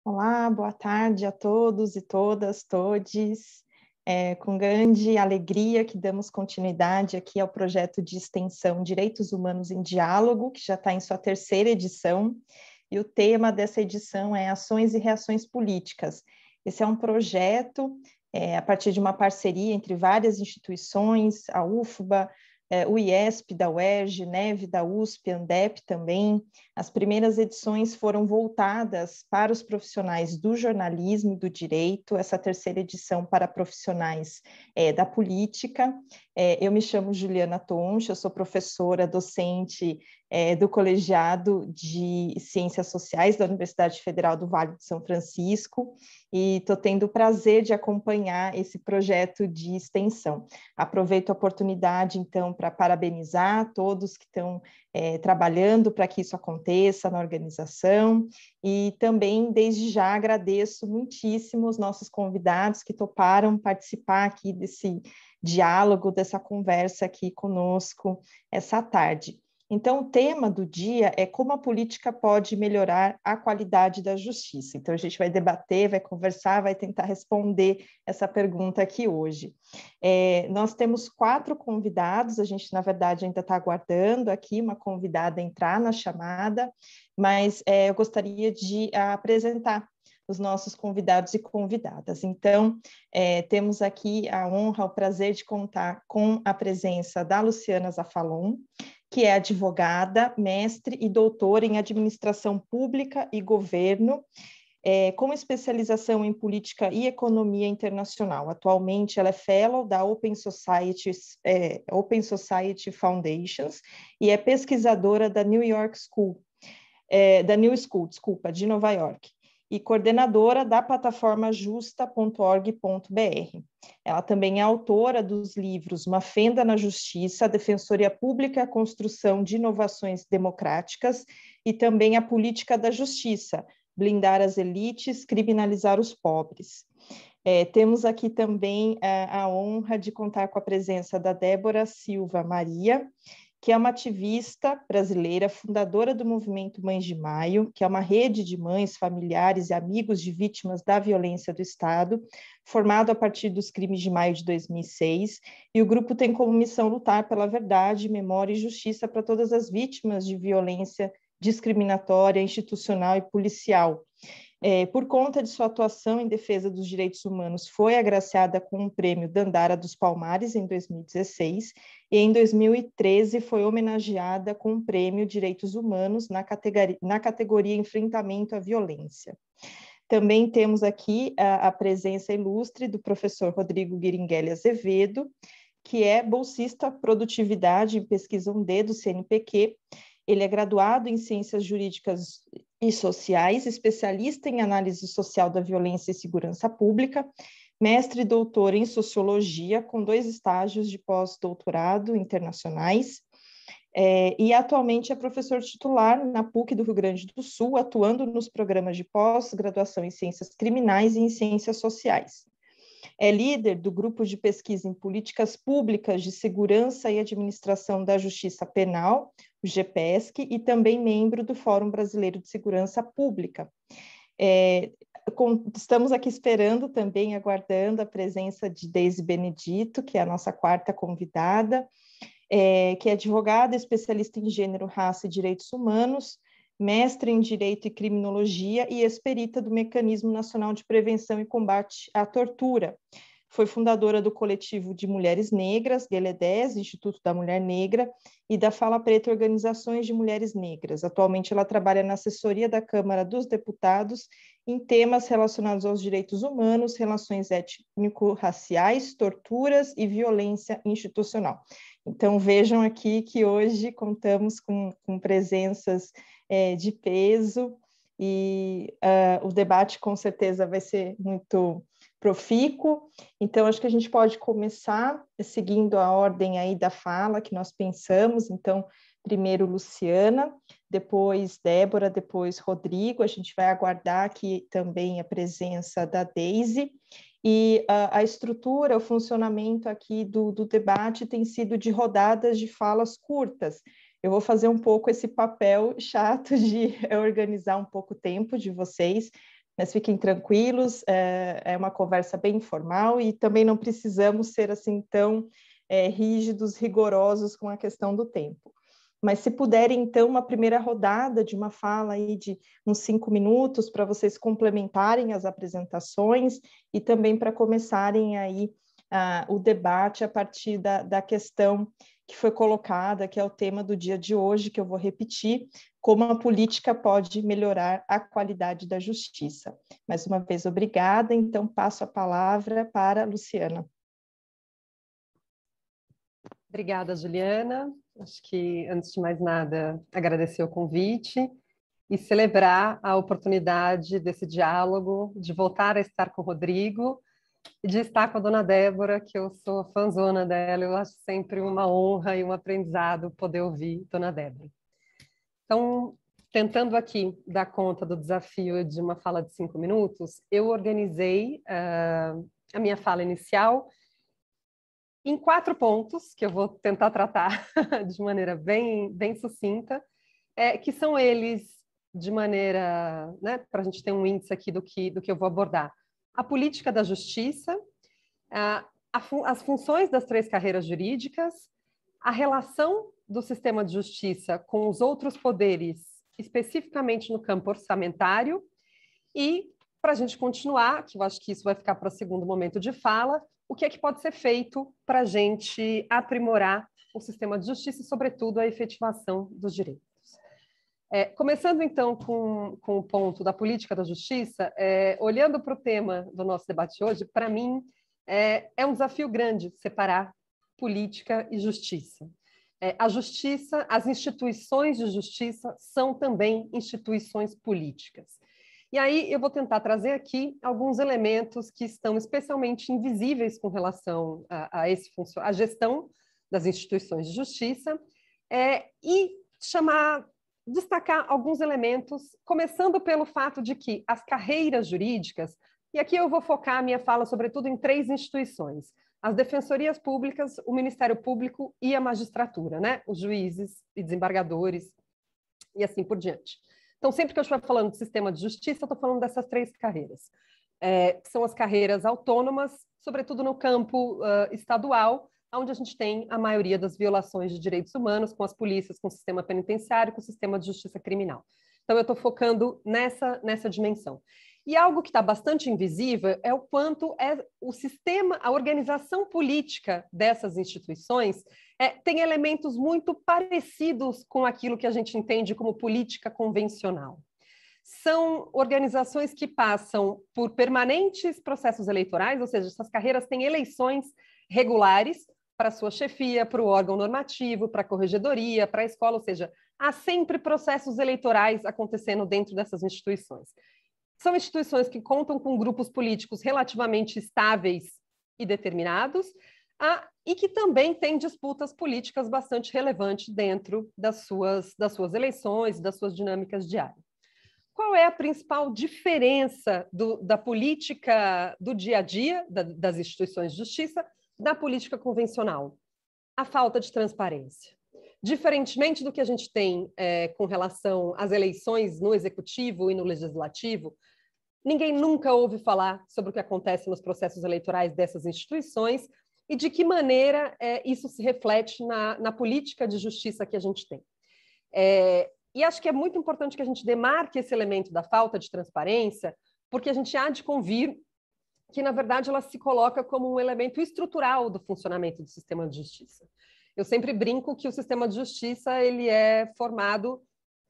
Olá, boa tarde a todos e todas, todes. Com grande alegria que damos continuidade aqui ao projeto de extensão Direitos Humanos em Diálogo, que já está em sua terceira edição, e o tema dessa edição é Ações e Reações Políticas. Esse é um projeto a partir de uma parceria entre várias instituições, a UFBA, o IESP da UERJ, NEV da USP, ANDEP também. As primeiras edições foram voltadas para os profissionais do jornalismo e do direito, essa terceira edição para profissionais da política. Eu me chamo Juliana Tonch, eu sou professora docente do Colegiado de Ciências Sociais da Universidade Federal do Vale do São Francisco e estou tendo o prazer de acompanhar esse projeto de extensão. Aproveito a oportunidade, então, para parabenizar todos que estão trabalhando para que isso aconteça na organização e também, desde já, agradeço muitíssimo os nossos convidados que toparam participar aqui desse diálogo, dessa conversa aqui conosco essa tarde. Então, o tema do dia é como a política pode melhorar a qualidade da justiça. Então, a gente vai debater, vai conversar, vai tentar responder essa pergunta aqui hoje. Nós temos 4 convidados, a gente, na verdade, ainda está aguardando aqui uma convidada entrar na chamada, mas eu gostaria de apresentar os nossos convidados e convidadas. Então, temos aqui a honra, o prazer de contar com a presença da Luciana Zafalon, que é advogada, mestre e doutora em Administração Pública e Governo, com especialização em Política e Economia Internacional. Atualmente, ela é fellow da Open Society Foundations e é pesquisadora da New School, de Nova York, e coordenadora da plataforma justa.org.br. Ela também é autora dos livros Uma Fenda na Justiça, a Defensoria Pública e a Construção de Inovações Democráticas, e também A Política da Justiça, Blindar as Elites, Criminalizar os Pobres. Temos aqui também a honra de contar com a presença da Débora Silva Maria, que é uma ativista brasileira, fundadora do movimento Mães de Maio, que é uma rede de mães, familiares e amigos de vítimas da violência do Estado, formado a partir dos crimes de maio de 2006, e o grupo tem como missão lutar pela verdade, memória e justiça para todas as vítimas de violência discriminatória, institucional e policial. Por conta de sua atuação em defesa dos direitos humanos, foi agraciada com o prêmio Dandara dos Palmares em 2016 e em 2013 foi homenageada com o prêmio Direitos Humanos na categoria Enfrentamento à Violência. Também temos aqui a presença ilustre do professor Rodrigo Guiringuelli Azevedo, que é bolsista Produtividade em Pesquisa 1D do CNPq. Ele é graduado em Ciências Jurídicas e Sociais, especialista em Análise Social da Violência e Segurança Pública, mestre e doutor em Sociologia, com 2 estágios de pós-doutorado internacionais, e atualmente é professor titular na PUC do Rio Grande do Sul, atuando nos programas de pós-graduação em Ciências Criminais e em Ciências Sociais. É líder do Grupo de Pesquisa em Políticas Públicas de Segurança e Administração da Justiça Penal, o GPESC, e também membro do Fórum Brasileiro de Segurança Pública. Estamos aqui esperando também, aguardando a presença de Deise Benedito, que é a nossa 4ª convidada, que é advogada, especialista em gênero, raça e direitos humanos, mestre em Direito e Criminologia e ex-perita do Mecanismo Nacional de Prevenção e Combate à Tortura. Foi fundadora do Coletivo de Mulheres Negras, GLE10, Instituto da Mulher Negra, e da Fala Preta Organizações de Mulheres Negras. Atualmente ela trabalha na assessoria da Câmara dos Deputados em temas relacionados aos direitos humanos, relações étnico-raciais, torturas e violência institucional. Então vejam aqui que hoje contamos com presenças de peso e o debate com certeza vai ser muito profícuo. Então acho que a gente pode começar seguindo a ordem aí da fala que nós pensamos. Então primeiro Luciana, depois Débora, depois Rodrigo. A gente vai aguardar aqui também a presença da Deise. E a estrutura, o funcionamento aqui do debate tem sido de rodadas de falas curtas. Eu vou fazer um pouco esse papel chato de organizar um pouco o tempo de vocês, mas fiquem tranquilos, é uma conversa bem informal e também não precisamos ser assim tão rígidos, rigorosos com a questão do tempo. Mas se puderem, então, uma primeira rodada de uma fala aí de uns 5 minutos para vocês complementarem as apresentações e também para começarem aí o debate a partir da questão que foi colocada, que é o tema do dia de hoje, que eu vou repetir, como a política pode melhorar a qualidade da justiça. Mais uma vez, obrigada. Então, passo a palavra para a Luciana. Obrigada, Juliana. Acho que, antes de mais nada, agradecer o convite e celebrar a oportunidade desse diálogo, de voltar a estar com o Rodrigo e de estar com a dona Débora, que eu sou fãzona dela. Eu acho sempre uma honra e um aprendizado poder ouvir dona Débora. Então, tentando aqui dar conta do desafio de uma fala de 5 minutos, eu organizei a minha fala inicial em 4 pontos, que eu vou tentar tratar de maneira bem sucinta, que são eles, de maneira, né, para a gente ter um índice aqui do que eu vou abordar. A política da justiça, as funções das 3 carreiras jurídicas, a relação do sistema de justiça com os outros poderes, especificamente no campo orçamentário, e, para a gente continuar, que eu acho que isso vai ficar para o segundo momento de fala, o que é que pode ser feito para a gente aprimorar o sistema de justiça e, sobretudo, a efetivação dos direitos. Começando, então, com o ponto da política da justiça, olhando para o tema do nosso debate hoje, para mim, é um desafio grande separar política e justiça. A justiça, as instituições de justiça são também instituições políticas. E aí eu vou tentar trazer aqui alguns elementos que estão especialmente invisíveis com relação à gestão das instituições de justiça e destacar alguns elementos, começando pelo fato de que as carreiras jurídicas, e aqui eu vou focar a minha fala sobretudo em 3 instituições, as defensorias públicas, o Ministério Público e a magistratura, né? Os juízes e desembargadores e assim por diante. Então, sempre que eu estiver falando de sistema de justiça, eu estou falando dessas 3 carreiras. São as carreiras autônomas, sobretudo no campo estadual, onde a gente tem a maioria das violações de direitos humanos, com as polícias, com o sistema penitenciário, com o sistema de justiça criminal. Então, eu estou focando nessa dimensão. E algo que está bastante invisível é o quanto o sistema, a organização política dessas instituições tem elementos muito parecidos com aquilo que a gente entende como política convencional. São organizações que passam por permanentes processos eleitorais, ou seja, essas carreiras têm eleições regulares para a sua chefia, para o órgão normativo, para a corregedoria, para a escola, ou seja, há sempre processos eleitorais acontecendo dentro dessas instituições. São instituições que contam com grupos políticos relativamente estáveis e determinados, e que também têm disputas políticas bastante relevantes dentro das suas eleições, das suas dinâmicas diárias. Qual é a principal diferença da política do dia a dia, das instituições de justiça, da política convencional? A falta de transparência. Diferentemente do que a gente tem com relação às eleições no executivo e no legislativo, ninguém nunca ouve falar sobre o que acontece nos processos eleitorais dessas instituições e de que maneira isso se reflete na política de justiça que a gente tem. E acho que é muito importante que a gente demarque esse elemento da falta de transparência, porque a gente há de convir que, na verdade, ela se coloca como um elemento estrutural do funcionamento do sistema de justiça. Eu sempre brinco que o sistema de justiça ele é formado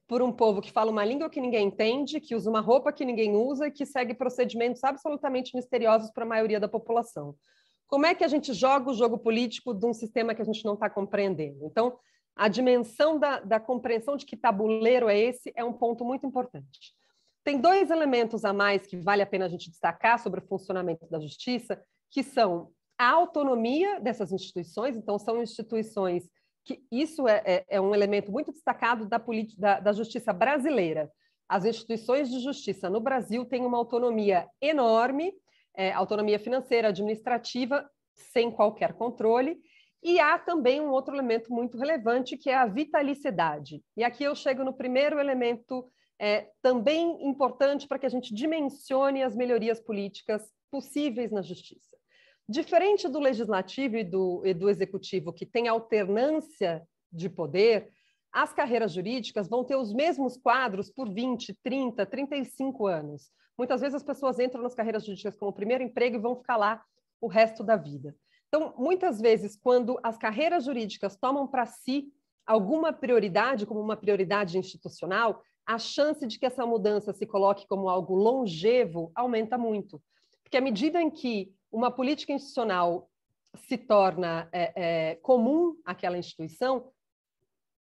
por um povo que fala uma língua que ninguém entende, que usa uma roupa que ninguém usa e que segue procedimentos absolutamente misteriosos para a maioria da população. Como é que a gente joga o jogo político de um sistema que a gente não está compreendendo? Então, a dimensão da compreensão de que tabuleiro é esse é um ponto muito importante. Tem 2 elementos a mais que vale a pena a gente destacar sobre o funcionamento da justiça, que são a autonomia dessas instituições. Então, são instituições que isso é um elemento muito destacado da justiça brasileira. As instituições de justiça no Brasil têm uma autonomia enorme, autonomia financeira, administrativa, sem qualquer controle, e há também um outro elemento muito relevante, que é a vitalicidade. E aqui eu chego no primeiro elemento é também importante para que a gente dimensione as melhorias políticas possíveis na justiça. Diferente do legislativo e do executivo, que tem alternância de poder, as carreiras jurídicas vão ter os mesmos quadros por 20, 30, 35 anos. Muitas vezes as pessoas entram nas carreiras jurídicas como primeiro emprego e vão ficar lá o resto da vida. Então, muitas vezes, quando as carreiras jurídicas tomam para si alguma prioridade, como uma prioridade institucional, a chance de que essa mudança se coloque como algo longevo aumenta muito. Porque à medida em que uma política institucional se torna comum àquela instituição,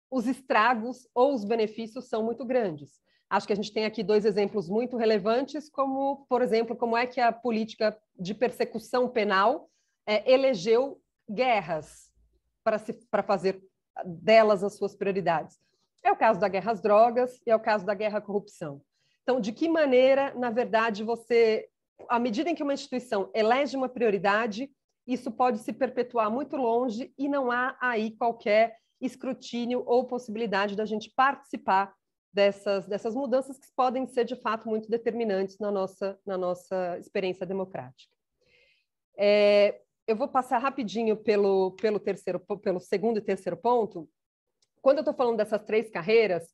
os estragos ou os benefícios são muito grandes. Acho que a gente tem aqui 2 exemplos muito relevantes, como, por exemplo, como é que a política de persecução penal elegeu guerras para fazer delas as suas prioridades. É o caso da guerra às drogas e é o caso da guerra à corrupção. Então, de que maneira, na verdade, à medida em que uma instituição elege uma prioridade, isso pode se perpetuar muito longe e não há aí qualquer escrutínio ou possibilidade da gente participar dessas mudanças que podem ser, de fato, muito determinantes na nossa experiência democrática. Eu vou passar rapidinho pelo segundo e terceiro ponto. Quando eu estou falando dessas 3 carreiras,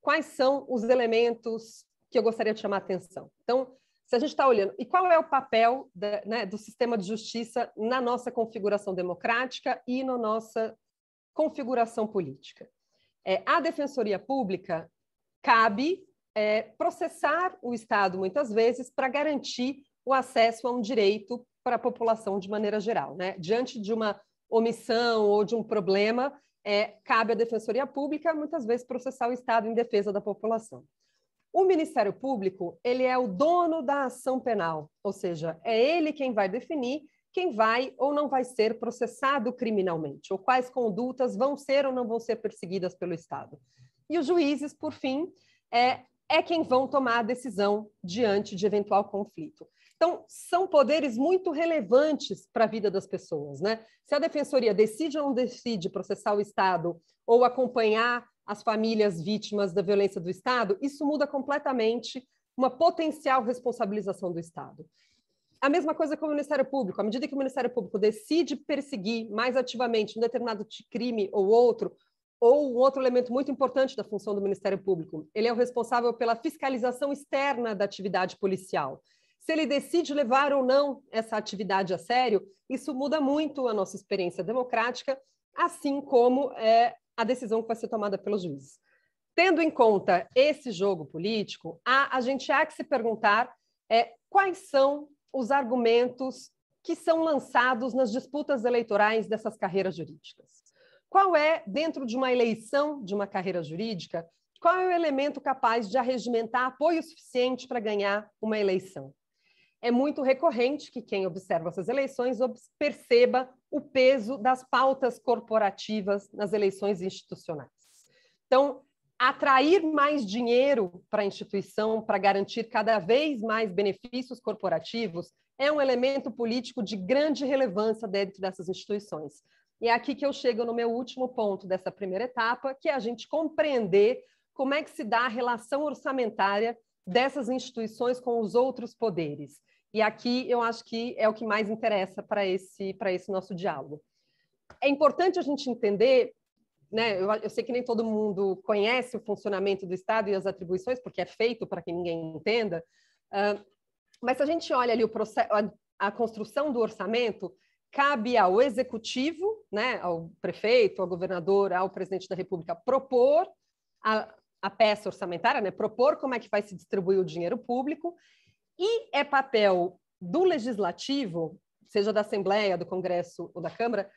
quais são os elementos que eu gostaria de chamar a atenção? Então, se a gente está olhando, e qual é o papel do sistema de justiça na nossa configuração democrática e na nossa configuração política? A Defensoria Pública cabe processar o Estado, muitas vezes, para garantir o acesso a um direito para a população de maneira geral, né? Diante de uma omissão ou de um problema, cabe à Defensoria Pública, muitas vezes, processar o Estado em defesa da população. O Ministério Público, ele é o dono da ação penal, ou seja, é ele quem vai definir quem vai ou não vai ser processado criminalmente, ou quais condutas vão ser ou não vão ser perseguidas pelo Estado. E os juízes, por fim, é quem vão tomar a decisão diante de eventual conflito. Então, são poderes muito relevantes para a vida das pessoas, né? Se a Defensoria decide ou não decide processar o Estado ou acompanhar as famílias vítimas da violência do Estado, isso muda completamente uma potencial responsabilização do Estado. A mesma coisa com o Ministério Público. À medida que o Ministério Público decide perseguir mais ativamente um determinado crime ou um outro elemento muito importante da função do Ministério Público, ele é o responsável pela fiscalização externa da atividade policial. Se ele decide levar ou não essa atividade a sério, isso muda muito a nossa experiência democrática, assim como a decisão que vai ser tomada pelos juízes. Tendo em conta esse jogo político, a gente há que se perguntar quais são os argumentos que são lançados nas disputas eleitorais dessas carreiras jurídicas. Qual é, dentro de uma eleição de uma carreira jurídica, qual é o elemento capaz de arregimentar apoio suficiente para ganhar uma eleição? É muito recorrente que quem observa essas eleições perceba o peso das pautas corporativas nas eleições institucionais. Então, atrair mais dinheiro para a instituição, para garantir cada vez mais benefícios corporativos, é um elemento político de grande relevância dentro dessas instituições. E é aqui que eu chego no meu último ponto dessa primeira etapa, que é a gente compreender como é que se dá a relação orçamentária dessas instituições com os outros poderes. E aqui eu acho que é o que mais interessa para esse nosso diálogo. É importante a gente entender, né, eu sei que nem todo mundo conhece o funcionamento do Estado e as atribuições, porque é feito para que ninguém entenda, mas se a gente olha ali a construção do orçamento, cabe ao executivo, né, ao prefeito, ao governador, ao presidente da República, propor a peça orçamentária, né, propor como é que vai se distribuir o dinheiro público, e é papel do legislativo, seja da Assembleia, do Congresso ou da Câmara,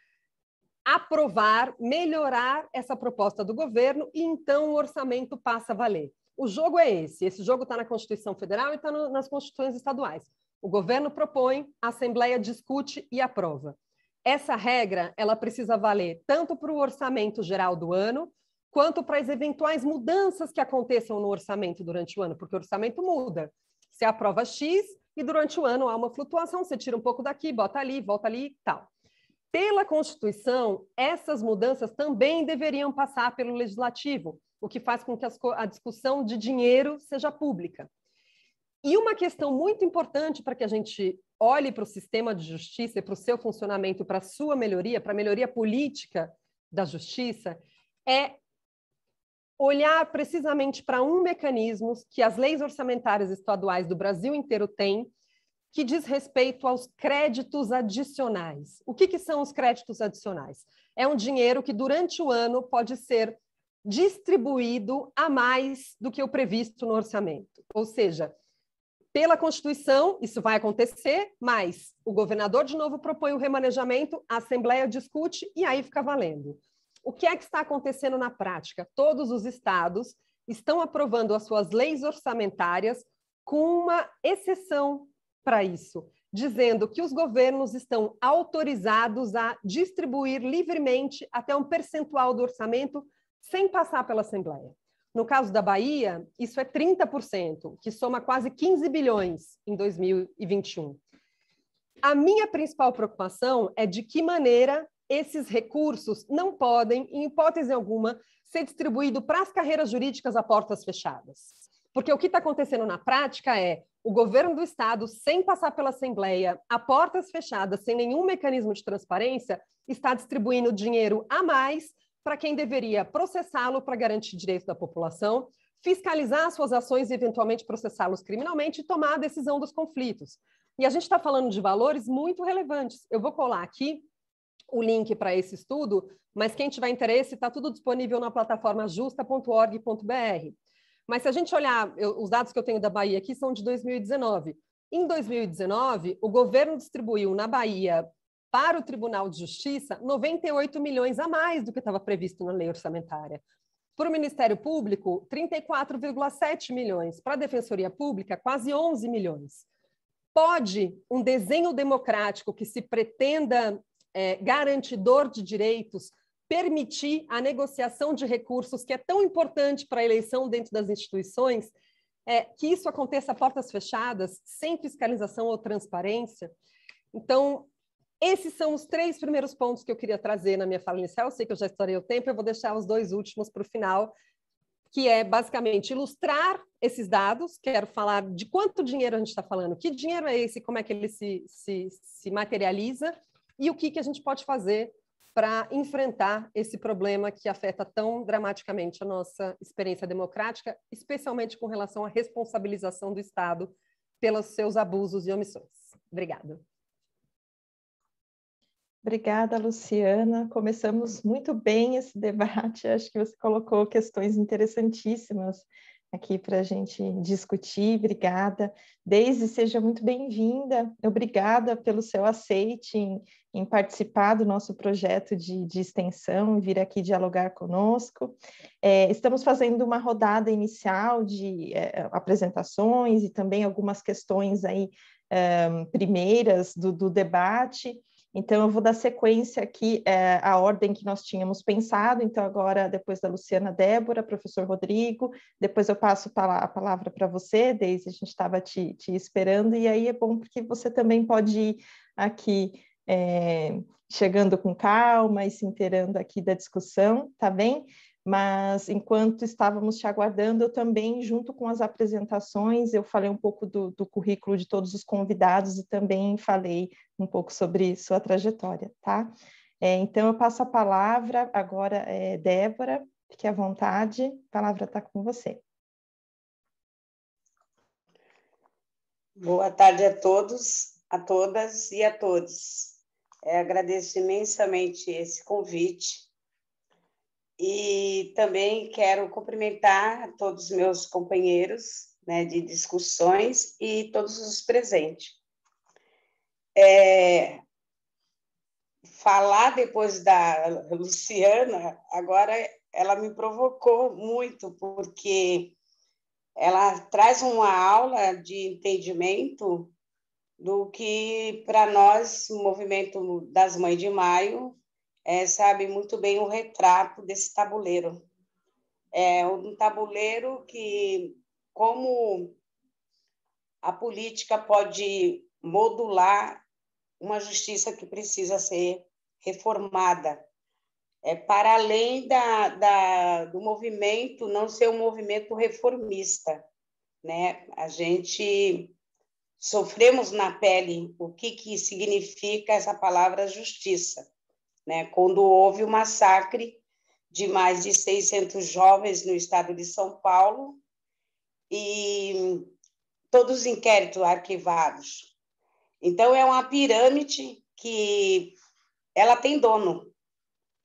aprovar, melhorar essa proposta do governo e então o orçamento passa a valer. O jogo é esse jogo está na Constituição Federal e está nas Constituições estaduais. O governo propõe, a Assembleia discute e aprova. Essa regra, ela precisa valer tanto para o orçamento geral do ano, quanto para as eventuais mudanças que aconteçam no orçamento durante o ano, porque o orçamento muda. Você aprova X e durante o ano há uma flutuação, você tira um pouco daqui, bota ali, volta ali e tal. Pela Constituição, essas mudanças também deveriam passar pelo Legislativo, o que faz com que a discussão de dinheiro seja pública. E uma questão muito importante para que a gente olhe para o sistema de justiça e para o seu funcionamento, para a sua melhoria, para a melhoria política da justiça, é olhar precisamente para um mecanismo que as leis orçamentárias estaduais do Brasil inteiro têm, que diz respeito aos créditos adicionais. O que são os créditos adicionais? É um dinheiro que, durante o ano, pode ser distribuído a mais do que o previsto no orçamento. Ou seja, pela Constituição, isso vai acontecer, mas o governador, de novo, propõe o remanejamento, a Assembleia discute e aí fica valendo. O que é que está acontecendo na prática? Todos os estados estão aprovando as suas leis orçamentárias com uma exceção para isso, dizendo que os governos estão autorizados a distribuir livremente até um percentual do orçamento sem passar pela Assembleia. No caso da Bahia, isso é 30%, que soma quase 15 bilhões em 2021. A minha principal preocupação é de que maneira esses recursos não podem, em hipótese alguma, ser distribuídos para as carreiras jurídicas a portas fechadas. Porque o que está acontecendo na prática é o governo do Estado, sem passar pela Assembleia, a portas fechadas, sem nenhum mecanismo de transparência, está distribuindo dinheiro a mais para quem deveria processá-lo para garantir direitos da população, fiscalizar suas ações e, eventualmente, processá-los criminalmente e tomar a decisão dos conflitos. E a gente está falando de valores muito relevantes. Eu vou colar aqui o link para esse estudo, mas quem tiver interesse, está tudo disponível na plataforma justa.org.br. Mas se a gente olhar, os dados que eu tenho da Bahia aqui são de 2019. Em 2019, o governo distribuiu na Bahia para o Tribunal de Justiça 98 milhões a mais do que estava previsto na lei orçamentária. Para o Ministério Público, 34,7 milhões. Para a Defensoria Pública, quase 11 milhões. Pode um desenho democrático que se pretenda garantidor de direitos permitir a negociação de recursos, que é tão importante para a eleição dentro das instituições, que isso aconteça a portas fechadas, sem fiscalização ou transparência? Então, esses são os 3 primeiros pontos que eu queria trazer na minha fala inicial. Eu sei que eu já estourei o tempo, eu vou deixar os 2 últimos para o final, que é basicamente ilustrar esses dados. Quero falar de quanto dinheiro a gente está falando, que dinheiro é esse, como é que ele se materializa e o que a gente pode fazer para enfrentar esse problema que afeta tão dramaticamente a nossa experiência democrática, especialmente com relação à responsabilização do Estado pelos seus abusos e omissões. Obrigada. Obrigada, Luciana. Começamos muito bem esse debate. Acho que você colocou questões interessantíssimas aqui para a gente discutir. Obrigada. Deise, seja muito bem-vinda. Obrigada pelo seu aceite em participar do nosso projeto de extensão e vir aqui dialogar conosco. Estamos fazendo uma rodada inicial de apresentações e também algumas questões aí primeiras do debate. Então, eu vou dar sequência aqui à ordem que nós tínhamos pensado. Então, agora, depois da Luciana, Débora, professor Rodrigo, depois eu passo a palavra para você, Deise, a gente estava te esperando, e aí é bom porque você também pode ir aqui chegando com calma e se inteirando aqui da discussão, tá bem? Mas, enquanto estávamos te aguardando, eu também, junto com as apresentações, eu falei um pouco do currículo de todos os convidados e também falei um pouco sobre sua trajetória, tá? Então, eu passo a palavra agora, Débora, fique à vontade, a palavra está com você. Boa tarde a todos, a todas e a todos. Agradeço imensamente esse convite. E também quero cumprimentar todos os meus companheiros, né, de discussões e todos os presentes. Falar depois da Luciana, agora ela me provocou muito, porque ela traz uma aula de entendimento do que, para nós, o movimento das Mães de Maio, sabe muito bem o retrato desse tabuleiro. Um tabuleiro que, como a política pode modular uma justiça que precisa ser reformada, para além do movimento não ser um movimento reformista, né? A gente sofremos na pele o que significa essa palavra justiça, né? Quando houve o massacre de mais de 600 jovens no estado de São Paulo e todos os inquéritos arquivados. Então, é uma pirâmide que ela tem dono.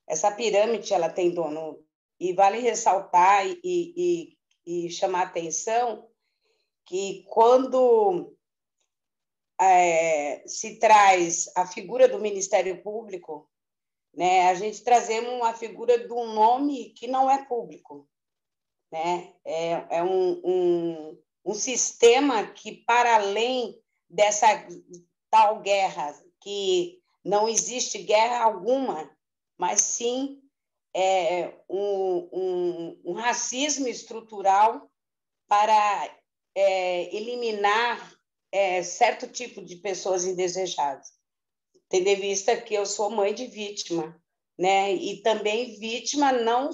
Essa pirâmide ela tem dono. E vale ressaltar e chamar a atenção que quando se traz a figura do Ministério Público, né, a gente trazemos uma figura de um nome que não é público, né? É um sistema que, para além dessa tal guerra, que não existe guerra alguma, mas sim um racismo estrutural para eliminar certo tipo de pessoas indesejadas. Tendo em vista que eu sou mãe de vítima, né? E também vítima não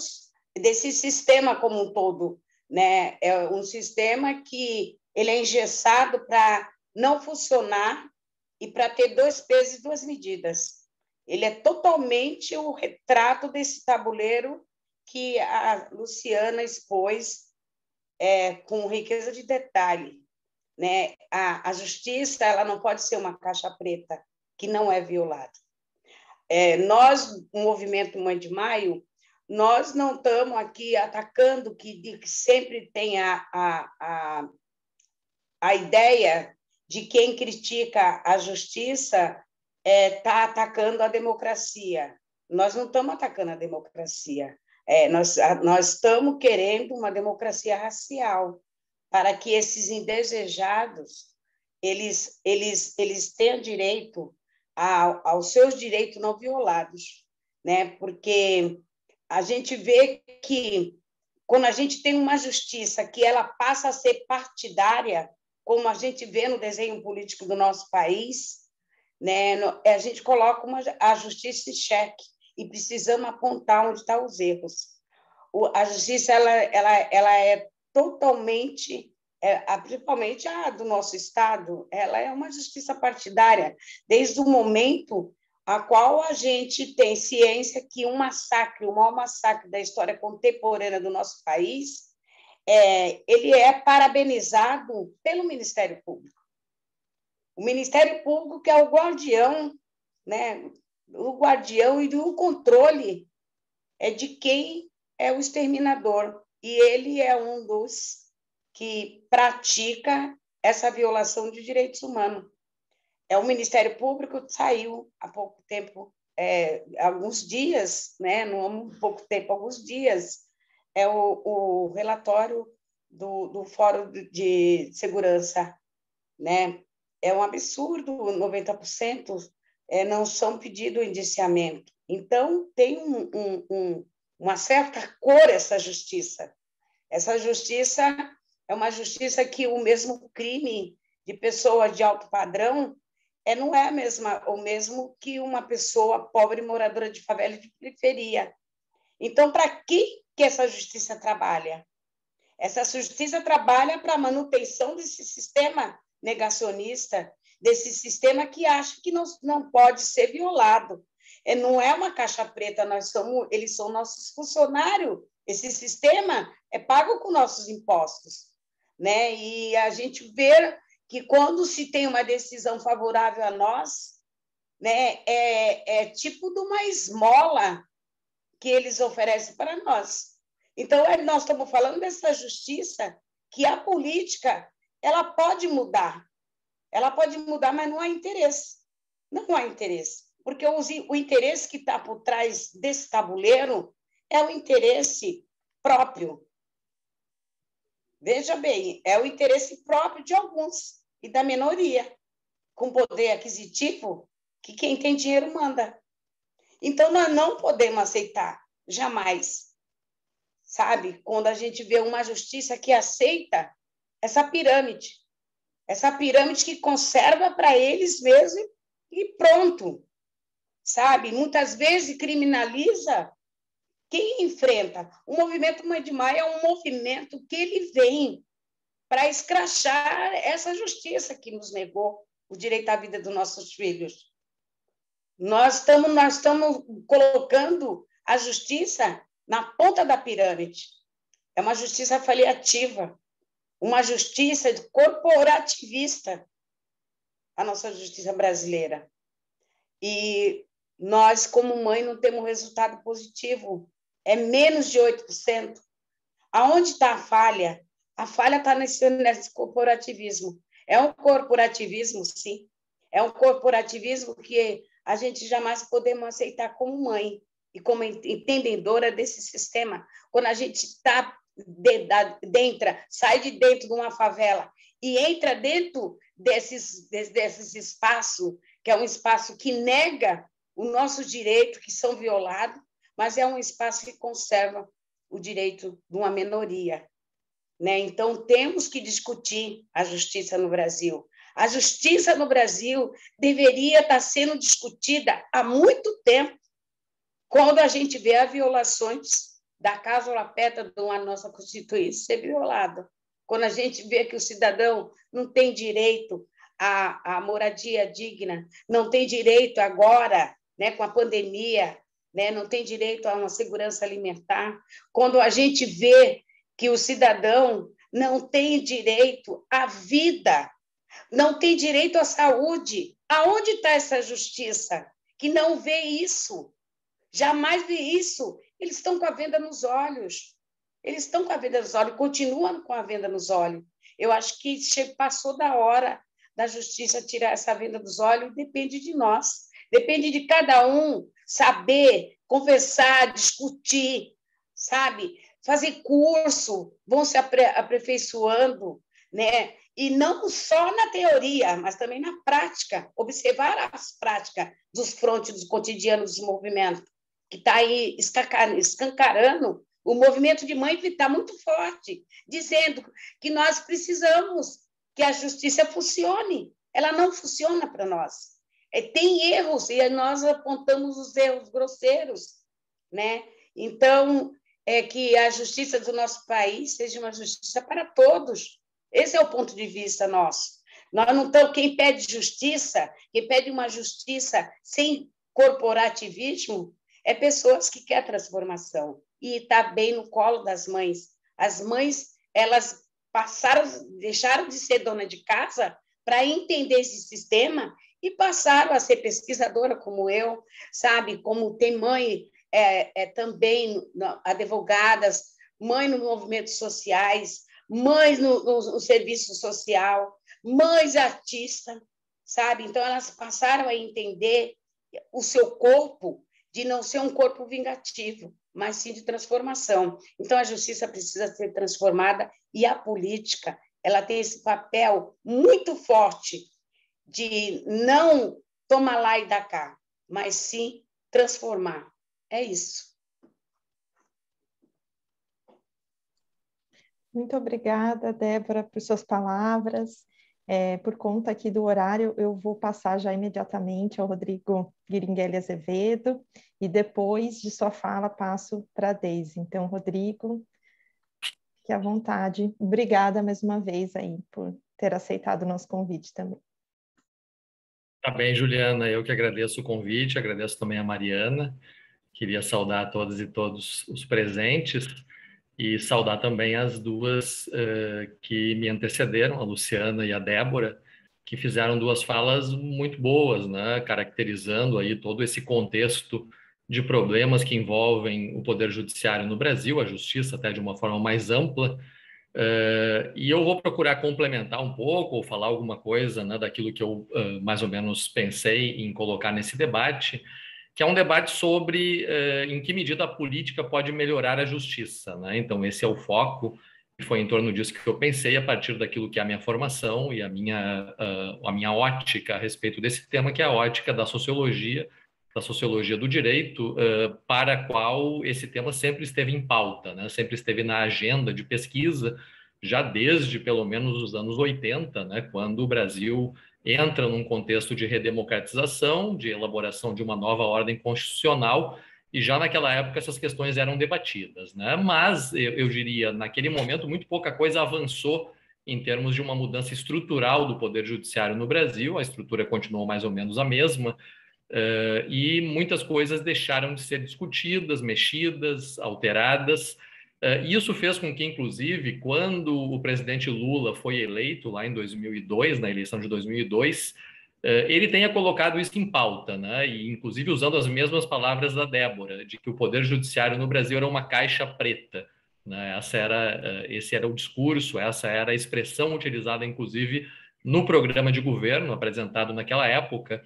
desse sistema como um todo, né? É um sistema que ele é engessado para não funcionar e para ter 2 pesos e 2 medidas. Ele é totalmente o retrato desse tabuleiro que a Luciana expôs com riqueza de detalhe, né? A justiça ela não pode ser uma caixa preta que não é violada. Nós, o Movimento Mãe de Maio, nós não estamos aqui atacando que sempre tem a ideia de quem critica a justiça está atacando a democracia. Nós não estamos atacando a democracia. Nós estamos querendo uma democracia racial para que esses indesejados eles tenham direito aos seus direitos não violados, né? Porque a gente vê que quando a gente tem uma justiça que ela passa a ser partidária, como a gente vê no desenho político do nosso país, né? A gente coloca a justiça em xeque e precisamos apontar onde estão os erros. A justiça ela é totalmente, principalmente a do nosso Estado, ela é uma justiça partidária, desde o momento a qual a gente tem ciência que um massacre, o maior massacre da história contemporânea do nosso país, ele é parabenizado pelo Ministério Público. O Ministério Público que é o guardião, né? O guardião e o controle de quem é o exterminador. E ele é um dos que pratica essa violação de direitos humanos. O Ministério Público saiu há pouco tempo, alguns dias, né? Não há pouco tempo, alguns dias, o relatório do Fórum de Segurança, né? É um absurdo, 90% não são pedido indiciamento. Então, tem uma certa cor essa justiça. Essa justiça é uma justiça que o mesmo crime de pessoa de alto padrão não é o mesmo que uma pessoa pobre moradora de favela e de periferia. Então, para que essa justiça trabalha? Essa justiça trabalha para a manutenção desse sistema negacionista, desse sistema que acha que não pode ser violado. Não é uma caixa preta, eles são nossos funcionários. Esse sistema é pago com nossos impostos, né? E a gente vê que quando se tem uma decisão favorável a nós, né, tipo de uma esmola que eles oferecem para nós. Então, nós estamos falando dessa justiça que a política ela pode mudar, mas não há interesse. Não há interesse, porque o interesse que está por trás desse tabuleiro é o interesse próprio. Veja bem, é o interesse próprio de alguns e da minoria, com poder aquisitivo, que quem tem dinheiro manda. Então, nós não podemos aceitar, jamais, sabe? Quando a gente vê uma justiça que aceita essa pirâmide que conserva para eles mesmos e pronto. sabe? Muitas vezes criminaliza quem enfrenta. O movimento Mãe de Maio é um movimento que ele vem para escrachar essa justiça que nos negou o direito à vida dos nossos filhos. Nós estamos colocando a justiça na ponta da pirâmide. É uma justiça paliativa, uma justiça corporativista, a nossa justiça brasileira. E nós, como mãe, não temos resultado positivo. É menos de 8%. Aonde está a falha? A falha está nesse corporativismo. É um corporativismo, sim. É um corporativismo que a gente jamais podemos aceitar como mãe e como entendedora desse sistema. Quando a gente está sai de dentro de uma favela e entra dentro desses espaços, que é um espaço que nega o nosso direito, que são violados, mas é um espaço que conserva o direito de uma minoria, né? Então, temos que discutir a justiça no Brasil. A justiça no Brasil deveria estar sendo discutida há muito tempo, quando a gente vê as violações da cláusula pétrea da nossa Constituição ser violada. Quando a gente vê que o cidadão não tem direito à moradia digna, não tem direito agora, né, com a pandemia, né, não tem direito a uma segurança alimentar. Quando a gente vê que o cidadão não tem direito à vida, não tem direito à saúde, aonde está essa justiça que não vê isso? Jamais vê isso. Eles estão com a venda nos olhos. Eles estão com a venda nos olhos, continuam com a venda nos olhos. Eu acho que passou da hora da justiça tirar essa venda dos olhos, depende de nós. Depende de cada um saber conversar, discutir, sabe? Fazer curso, vão se aperfeiçoando, né? E não só na teoria, mas também na prática, observar as práticas dos frontes, dos cotidianos dos movimentos, que está aí escancarando. O movimento de mãe está muito forte, dizendo que nós precisamos que a justiça funcione. Ela não funciona para nós. Tem erros, e nós apontamos os erros grosseiros, né? Então, que a justiça do nosso país seja uma justiça para todos. Esse é o ponto de vista nosso. Nós não estamos, quem pede justiça, quem pede uma justiça sem corporativismo, é pessoas que querem transformação. E está bem no colo das mães. As mães, elas deixaram de ser dona de casa para entender esse sistema e passaram a ser pesquisadora como eu, sabe? Como tem mãe também advogadas, mãe nos movimentos sociais, mães no serviço social, mães artistas, sabe? Então, elas passaram a entender o seu corpo de não ser um corpo vingativo, mas sim de transformação. Então, a justiça precisa ser transformada e a política, ela tem esse papel muito forte de não tomar lá e dar cá, mas sim transformar. É isso. Muito obrigada, Débora, por suas palavras. Por conta aqui do horário, eu vou passar já imediatamente ao Rodrigo Guiringuelli Azevedo e depois de sua fala passo para a Deise. Então, Rodrigo, fique à vontade. Obrigada mais uma vez aí por ter aceitado o nosso convite também. Tá bem, Juliana, eu que agradeço o convite, agradeço também a Mariana. Queria saudar todas e todos os presentes e saudar também as duas que me antecederam, a Luciana e a Débora, que fizeram duas falas muito boas, né? Caracterizando aí todo esse contexto de problemas que envolvem o Poder Judiciário no Brasil, a Justiça até de uma forma mais ampla. E eu vou procurar complementar um pouco ou falar alguma coisa, né, daquilo que eu mais ou menos pensei em colocar nesse debate, que é um debate sobre em que medida a política pode melhorar a justiça, né? Então, esse é o foco, e foi em torno disso que eu pensei a partir daquilo que é a minha formação e a minha ótica a respeito desse tema, que é a ótica da sociologia do direito, para a qual esse tema sempre esteve em pauta, né? Sempre esteve na agenda de pesquisa, já desde pelo menos os anos 80, né? Quando o Brasil entra num contexto de redemocratização, de elaboração de uma nova ordem constitucional, e já naquela época essas questões eram debatidas, né? Mas eu diria, naquele momento, muito pouca coisa avançou em termos de uma mudança estrutural do Poder Judiciário no Brasil. A estrutura continuou mais ou menos a mesma, e muitas coisas deixaram de ser discutidas, mexidas, alteradas. Isso fez com que, inclusive, quando o presidente Lula foi eleito lá em 2002, na eleição de 2002, ele tenha colocado isso em pauta, né? E inclusive usando as mesmas palavras da Débora, de que o Poder Judiciário no Brasil era uma caixa preta, né? Esse era o discurso, essa era a expressão utilizada, inclusive, no programa de governo apresentado naquela época.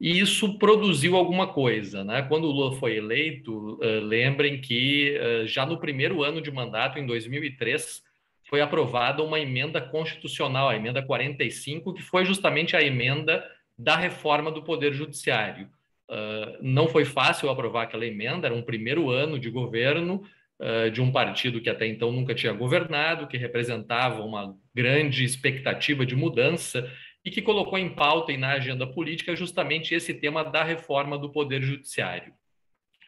E isso produziu alguma coisa, né? Quando o Lula foi eleito, lembrem que já no primeiro ano de mandato, em 2003, foi aprovada uma emenda constitucional, a emenda 45, que foi justamente a emenda da reforma do Poder Judiciário. Não foi fácil aprovar aquela emenda, era um primeiro ano de governo de um partido que até então nunca tinha governado, que representava uma grande expectativa de mudança e que colocou em pauta e na agenda política justamente esse tema da reforma do Poder Judiciário.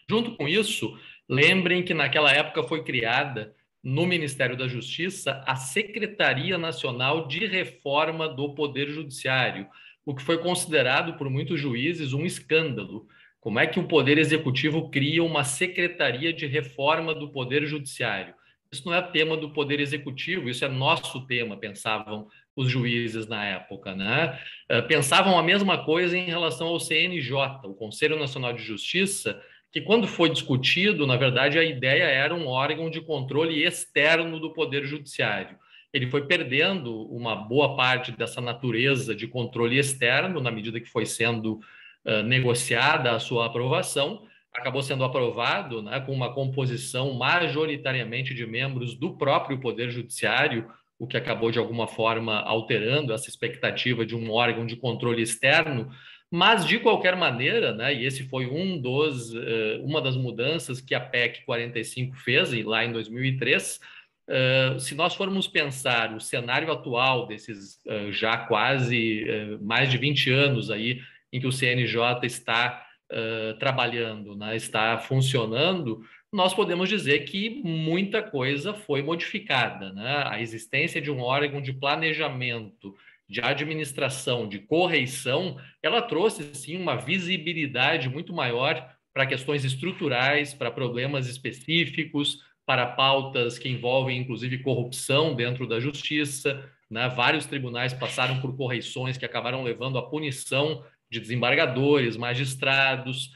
Junto com isso, lembrem que naquela época foi criada no Ministério da Justiça a Secretaria Nacional de Reforma do Poder Judiciário, o que foi considerado por muitos juízes um escândalo. Como é que o Poder Executivo cria uma Secretaria de Reforma do Poder Judiciário? Isso não é tema do Poder Executivo, isso é nosso tema, pensavam os juízes na época, né? Pensavam a mesma coisa em relação ao CNJ, o Conselho Nacional de Justiça, que quando foi discutido, na verdade, a ideia era um órgão de controle externo do Poder Judiciário. Ele foi perdendo uma boa parte dessa natureza de controle externo na medida que foi sendo negociada a sua aprovação. Acabou sendo aprovado, né, com uma composição majoritariamente de membros do próprio Poder Judiciário, o que acabou, de alguma forma, alterando essa expectativa de um órgão de controle externo. Mas, de qualquer maneira, né, e esse foi uma das mudanças que a PEC 45 fez lá em 2003, se nós formos pensar o cenário atual desses já quase mais de 20 anos aí em que o CNJ está trabalhando, né, está funcionando, nós podemos dizer que muita coisa foi modificada, né? A existência de um órgão de planejamento, de administração, de correição, ela trouxe, sim, uma visibilidade muito maior para questões estruturais, para problemas específicos, para pautas que envolvem, inclusive, corrupção dentro da justiça, né? Vários tribunais passaram por correições que acabaram levando à punição de desembargadores, magistrados,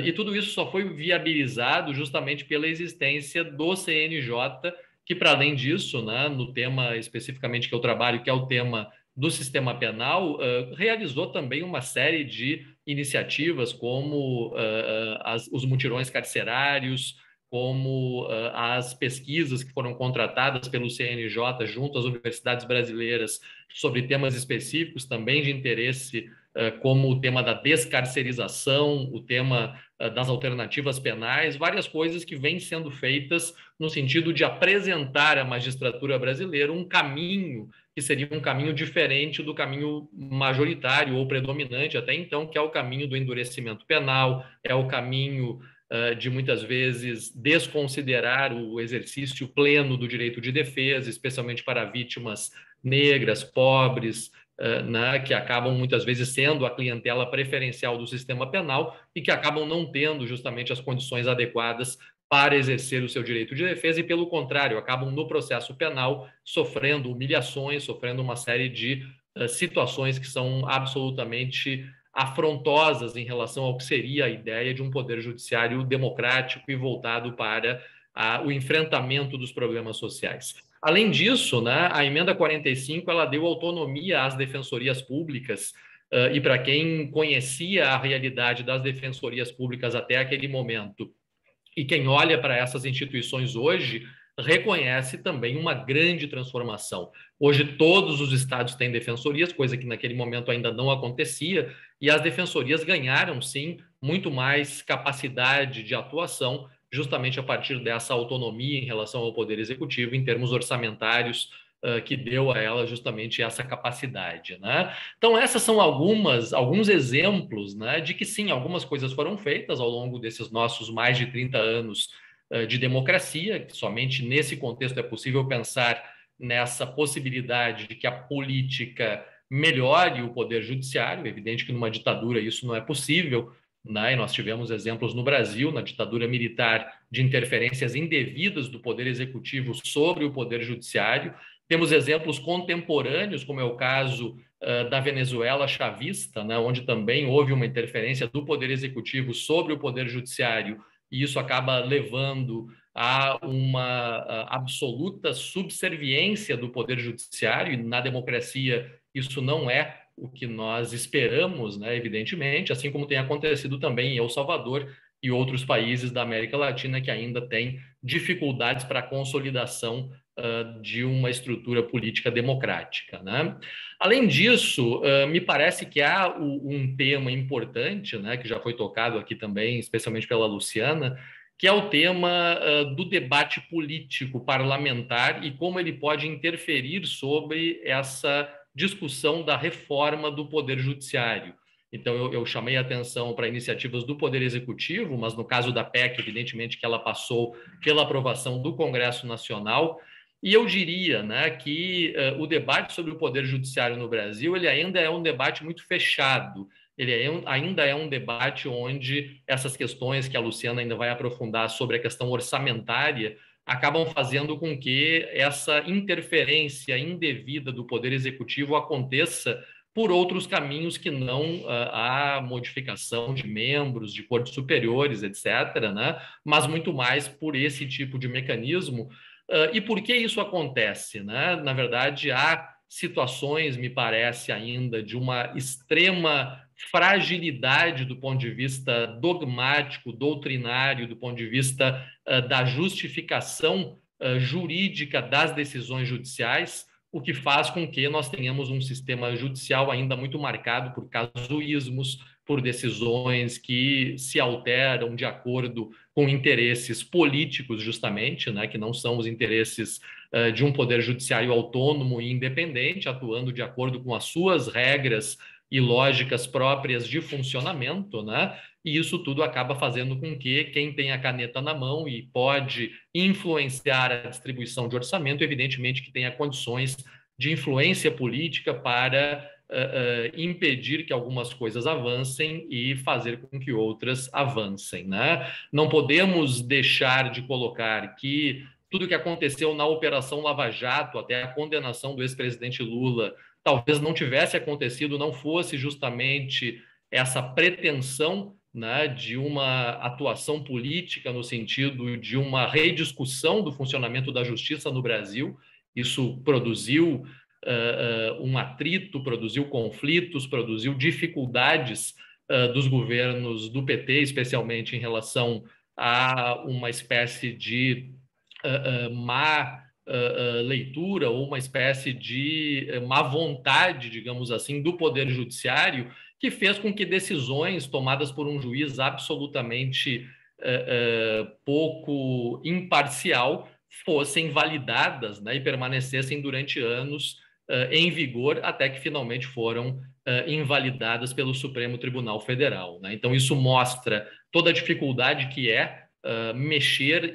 e tudo isso só foi viabilizado justamente pela existência do CNJ, que, para além disso, né, no tema especificamente que eu trabalho, que é o tema do sistema penal, realizou também uma série de iniciativas, como os mutirões carcerários, como as pesquisas que foram contratadas pelo CNJ junto às universidades brasileiras sobre temas específicos também de interesse, como o tema da descarcerização, o tema das alternativas penais, várias coisas que vêm sendo feitas no sentido de apresentar à magistratura brasileira um caminho que seria um caminho diferente do caminho majoritário ou predominante até então, que é o caminho do endurecimento penal, é o caminho de muitas vezes desconsiderar o exercício pleno do direito de defesa, especialmente para vítimas negras, pobres, né, que acabam muitas vezes sendo a clientela preferencial do sistema penal e que acabam não tendo justamente as condições adequadas para exercer o seu direito de defesa e, pelo contrário, acabam no processo penal sofrendo humilhações, sofrendo uma série de situações que são absolutamente afrontosas em relação ao que seria a ideia de um poder judiciário democrático e voltado para o enfrentamento dos problemas sociais. Além disso, né, a emenda 45 ela deu autonomia às defensorias públicas, e para quem conhecia a realidade das defensorias públicas até aquele momento, e quem olha para essas instituições hoje, reconhece também uma grande transformação. Hoje todos os estados têm defensorias, coisa que naquele momento ainda não acontecia, e as defensorias ganharam, sim, muito mais capacidade de atuação, justamente a partir dessa autonomia em relação ao Poder Executivo, em termos orçamentários, que deu a ela justamente essa capacidade, né? Então, essas são alguns exemplos, né, de que sim, algumas coisas foram feitas ao longo desses nossos mais de 30 anos de democracia, que somente nesse contexto é possível pensar nessa possibilidade de que a política melhore o poder judiciário. É evidente que numa ditadura isso não é possível, né? E nós tivemos exemplos no Brasil, na ditadura militar, de interferências indevidas do poder executivo sobre o poder judiciário. Temos exemplos contemporâneos, como é o caso da Venezuela chavista, né, onde também houve uma interferência do poder executivo sobre o poder judiciário, e isso acaba levando a uma absoluta subserviência do poder judiciário, e na democracia isso não é o que nós esperamos, né, evidentemente, assim como tem acontecido também em El Salvador e outros países da América Latina que ainda têm dificuldades para a consolidação de uma estrutura política democrática, né? Além disso, me parece que há um tema importante, né, que já foi tocado aqui também, especialmente pela Luciana, que é o tema do debate político parlamentar e como ele pode interferir sobre essa discussão da reforma do Poder Judiciário. Então, eu chamei a atenção para iniciativas do Poder Executivo, mas no caso da PEC, evidentemente que ela passou pela aprovação do Congresso Nacional, e eu diria, né, que o debate sobre o Poder Judiciário no Brasil ele ainda é um debate muito fechado. Ele ainda é um debate onde essas questões que a Luciana ainda vai aprofundar sobre a questão orçamentária acabam fazendo com que essa interferência indevida do Poder Executivo aconteça por outros caminhos que não a modificação de membros, de cortes superiores, etc., né? Mas muito mais por esse tipo de mecanismo. E por que isso acontece, né? Na verdade, há situações, me parece ainda, de uma extrema fragilidade do ponto de vista dogmático, doutrinário, do ponto de vista da justificação jurídica das decisões judiciais, o que faz com que nós tenhamos um sistema judicial ainda muito marcado por casuísmos, por decisões que se alteram de acordo com interesses políticos, justamente, né, que não são os interesses de um poder judiciário autônomo e independente, atuando de acordo com as suas regras e lógicas próprias de funcionamento, né? E isso tudo acaba fazendo com que quem tem a caneta na mão e pode influenciar a distribuição de orçamento, evidentemente que tenha condições de influência política para impedir que algumas coisas avancem e fazer com que outras avancem, né? Não podemos deixar de colocar que tudo que aconteceu na Operação Lava Jato, até a condenação do ex-presidente Lula, talvez não tivesse acontecido, não fosse justamente essa pretensão, né, de uma atuação política no sentido de uma rediscussão do funcionamento da justiça no Brasil. Isso produziu um atrito, produziu conflitos, produziu dificuldades dos governos do PT, especialmente em relação a uma espécie de má leitura ou uma espécie de má vontade, digamos assim, do Poder Judiciário, que fez com que decisões tomadas por um juiz absolutamente pouco imparcial fossem validadas, né, e permanecessem durante anos em vigor, até que finalmente foram invalidadas pelo Supremo Tribunal Federal, né? Então, isso mostra toda a dificuldade que é mexer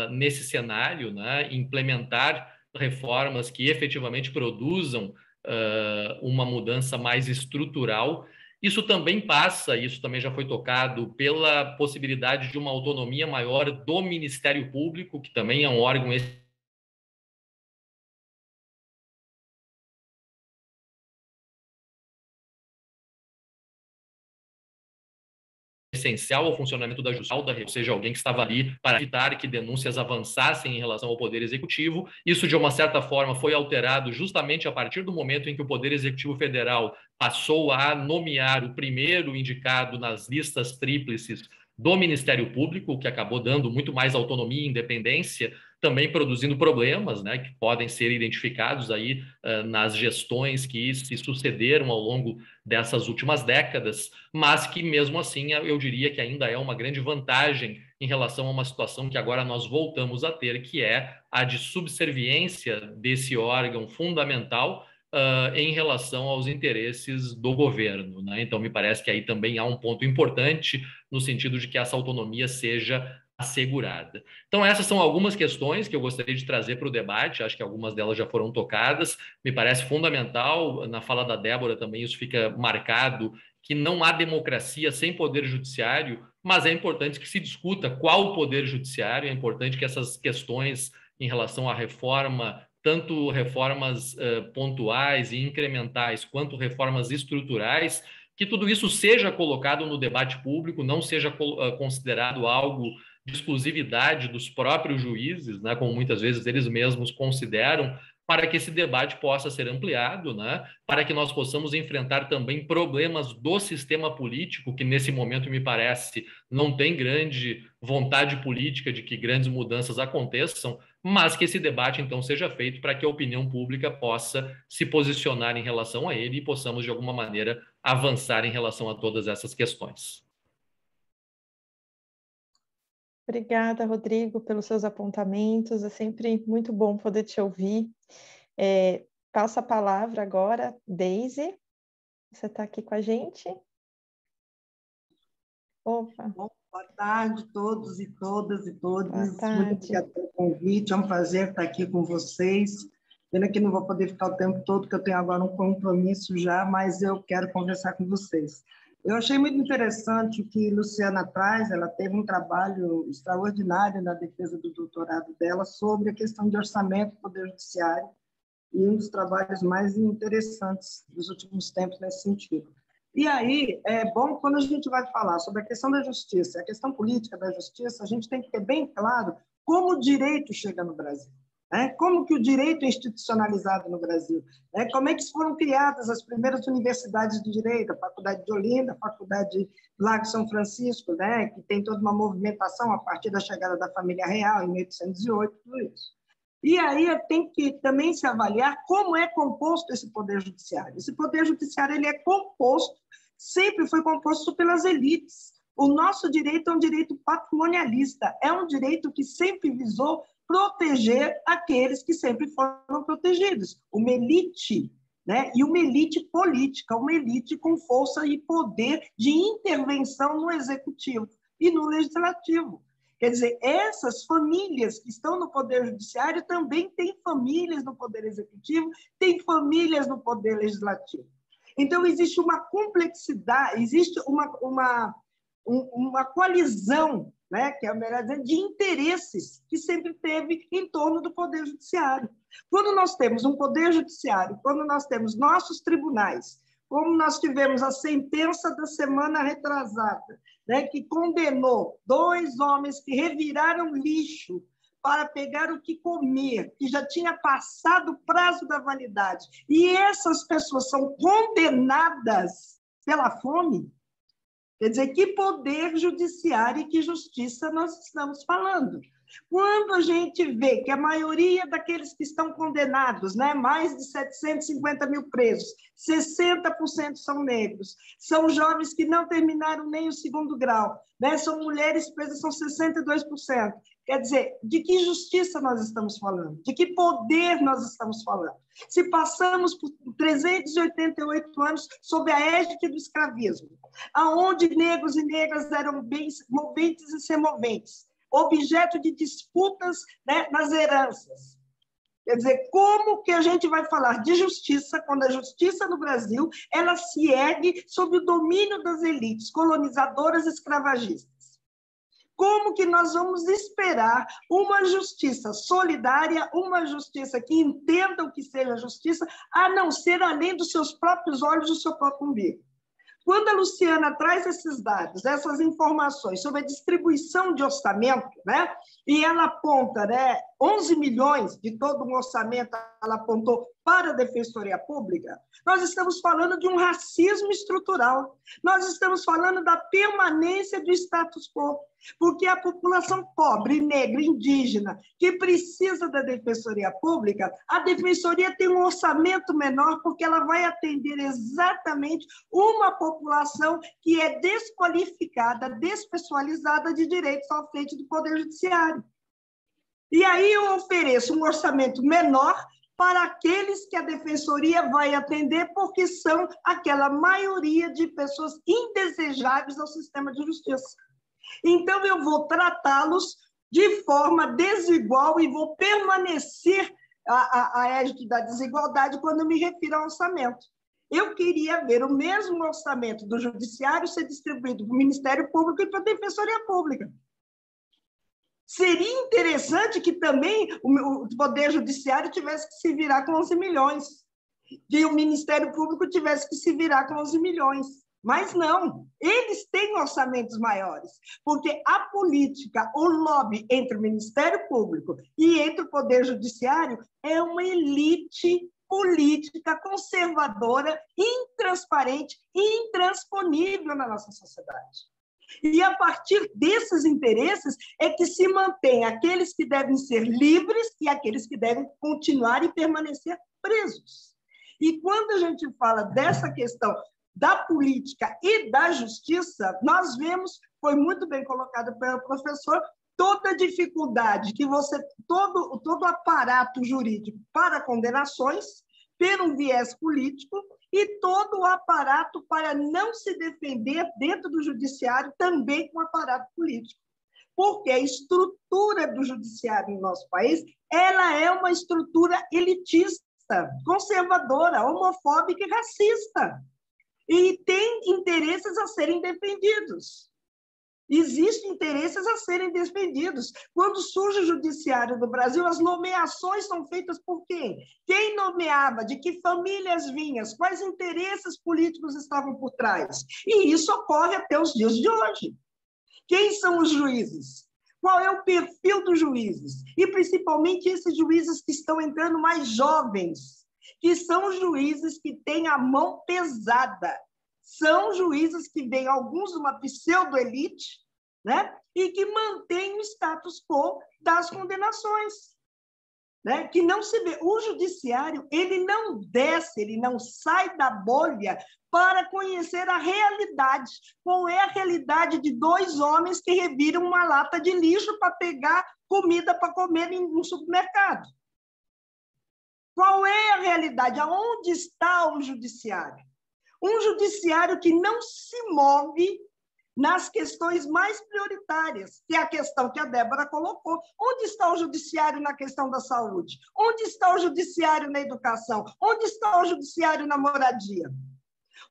nesse cenário, né, implementar reformas que efetivamente produzam uma mudança mais estrutural. Isso também passa, isso também já foi tocado, pela possibilidade de uma autonomia maior do Ministério Público, que também é um órgão essencial ao funcionamento da justiça, ou seja, alguém que estava ali para evitar que denúncias avançassem em relação ao Poder Executivo. Isso, de uma certa forma, foi alterado justamente a partir do momento em que o Poder Executivo Federal passou a nomear o primeiro indicado nas listas tríplices do Ministério Público, que acabou dando muito mais autonomia e independência, também produzindo problemas, né, que podem ser identificados aí nas gestões que se sucederam ao longo dessas últimas décadas, mas que mesmo assim eu diria que ainda é uma grande vantagem em relação a uma situação que agora nós voltamos a ter, que é a de subserviência desse órgão fundamental em relação aos interesses do governo, né? Então, me parece que aí também há um ponto importante no sentido de que essa autonomia seja assegurada. Então, essas são algumas questões que eu gostaria de trazer para o debate, acho que algumas delas já foram tocadas, me parece fundamental, na fala da Débora também isso fica marcado, que não há democracia sem poder judiciário, mas é importante que se discuta qual o poder judiciário, é importante que essas questões em relação à reforma, tanto reformas pontuais e incrementais, quanto reformas estruturais, que tudo isso seja colocado no debate público, não seja considerado algo de exclusividade dos próprios juízes, né, como muitas vezes eles mesmos consideram, para que esse debate possa ser ampliado, né, para que nós possamos enfrentar também problemas do sistema político, que nesse momento, me parece, não tem grande vontade política de que grandes mudanças aconteçam, mas que esse debate, então, seja feito para que a opinião pública possa se posicionar em relação a ele e possamos, de alguma maneira, avançar em relação a todas essas questões. Obrigada, Rodrigo, pelos seus apontamentos. É sempre muito bom poder te ouvir. Passo a palavra agora, Deise. Você está aqui com a gente? Opa. Bom, boa tarde a todos e todas e todos. Boa tarde. Muito obrigada pelo convite. É um prazer estar aqui com vocês. Pena que não vou poder ficar o tempo todo, porque eu tenho agora um compromisso já, mas eu quero conversar com vocês. Eu achei muito interessante o que Luciana traz, ela teve um trabalho extraordinário na defesa do doutorado dela sobre a questão de orçamento do Poder Judiciário, e um dos trabalhos mais interessantes dos últimos tempos nesse sentido. E aí, é bom, quando a gente vai falar sobre a questão da justiça, a questão política da justiça, a gente tem que ter bem claro como o direito chega no Brasil. Como que o direito é institucionalizado no Brasil? Como é que foram criadas as primeiras universidades de direito, a Faculdade de Olinda, a Faculdade de Lago São Francisco, que tem toda uma movimentação a partir da chegada da família real em 1808, tudo isso. E aí tem que também se avaliar como é composto esse poder judiciário. Esse poder judiciário ele é composto, sempre foi composto pelas elites. O nosso direito é um direito patrimonialista, é um direito que sempre visou proteger aqueles que sempre foram protegidos. Uma elite, e uma elite política, uma elite com força e poder de intervenção no executivo e no legislativo. Quer dizer, essas famílias que estão no Poder Judiciário também têm famílias no Poder Executivo, têm famílias no Poder Legislativo. Então, existe uma complexidade, existe uma coalizão, que é melhor dizer, de interesses que sempre teve em torno do Poder Judiciário. Quando nós temos um Poder Judiciário, quando nós temos nossos tribunais, como nós tivemos a sentença da semana retrasada, que condenou 2 homens que reviraram lixo para pegar o que comer, que já tinha passado o prazo da validade, e essas pessoas são condenadas pela fome. Quer dizer, que poder judiciário e que justiça nós estamos falando? Quando a gente vê que a maioria daqueles que estão condenados, mais de 750 mil presos, 60% são negros, são jovens que não terminaram nem o 2º grau, são mulheres presas, são 62%. Quer dizer, de que justiça nós estamos falando? De que poder nós estamos falando? Se passamos por 388 anos sob a égide do escravismo, aonde negros e negras eram bens moventes e semoventes, objeto de disputas nas heranças. Quer dizer, como que a gente vai falar de justiça quando a justiça no Brasil ela se ergue sob o domínio das elites colonizadoras e escravagistas? Como que nós vamos esperar uma justiça solidária, uma justiça que entenda o que seja justiça, a não ser além dos seus próprios olhos, do seu próprio umbigo? Quando a Luciana traz esses dados, essas informações sobre a distribuição de orçamento, e ela aponta 11 milhões de todo um orçamento, ela apontou para a Defensoria Pública, nós estamos falando de um racismo estrutural, nós estamos falando da permanência do status quo, porque a população pobre, negra, indígena, que precisa da Defensoria Pública, a Defensoria tem um orçamento menor porque ela vai atender exatamente uma população que é desqualificada, despessoalizada de direitos à frente do Poder Judiciário. E aí eu ofereço um orçamento menor para aqueles que a Defensoria vai atender, porque são aquela maioria de pessoas indesejáveis ao sistema de justiça. Então, eu vou tratá-los de forma desigual e vou permanecer a égide da desigualdade quando eu me refiro ao orçamento. Eu queria ver o mesmo orçamento do Judiciário ser distribuído para o Ministério Público e para a Defensoria Pública. Seria interessante que também o Poder Judiciário tivesse que se virar com 11 milhões, que o Ministério Público tivesse que se virar com 11 milhões. Mas não, eles têm orçamentos maiores, porque a política, o lobby entre o Ministério Público e entre o Poder Judiciário é uma elite política conservadora, intransparente e intransponível na nossa sociedade. E, a partir desses interesses, é que se mantém aqueles que devem ser livres e aqueles que devem continuar e permanecer presos. E, quando a gente fala dessa questão da política e da justiça, nós vemos, foi muito bem colocado pelo professor, toda a dificuldade que todo o aparato jurídico para condenações, ter um viés político, e todo o aparato para não se defender dentro do judiciário também com aparato político. Porque a estrutura do judiciário no nosso país, ela é uma estrutura elitista, conservadora, homofóbica e racista. E tem interesses a serem defendidos. Existem interesses a serem defendidos. Quando surge o judiciário do Brasil, as nomeações são feitas por quem? Quem nomeava? De que famílias vinham? Quais interesses políticos estavam por trás? E isso ocorre até os dias de hoje. Quem são os juízes? Qual é o perfil dos juízes? E, principalmente, esses juízes que estão entrando mais jovens, que são juízes que têm a mão pesada. São juízes que vêm, alguns de uma pseudo-elite, né? E que mantêm o status quo das condenações. Né? Que não se vê. O judiciário, ele não desce, ele não sai da bolha para conhecer a realidade. Qual é a realidade de dois homens que reviram uma lata de lixo para pegar comida para comer em um supermercado? Qual é a realidade? Aonde está o judiciário? Um judiciário que não se move nas questões mais prioritárias, que é a questão que a Débora colocou. Onde está o judiciário na questão da saúde? Onde está o judiciário na educação? Onde está o judiciário na moradia?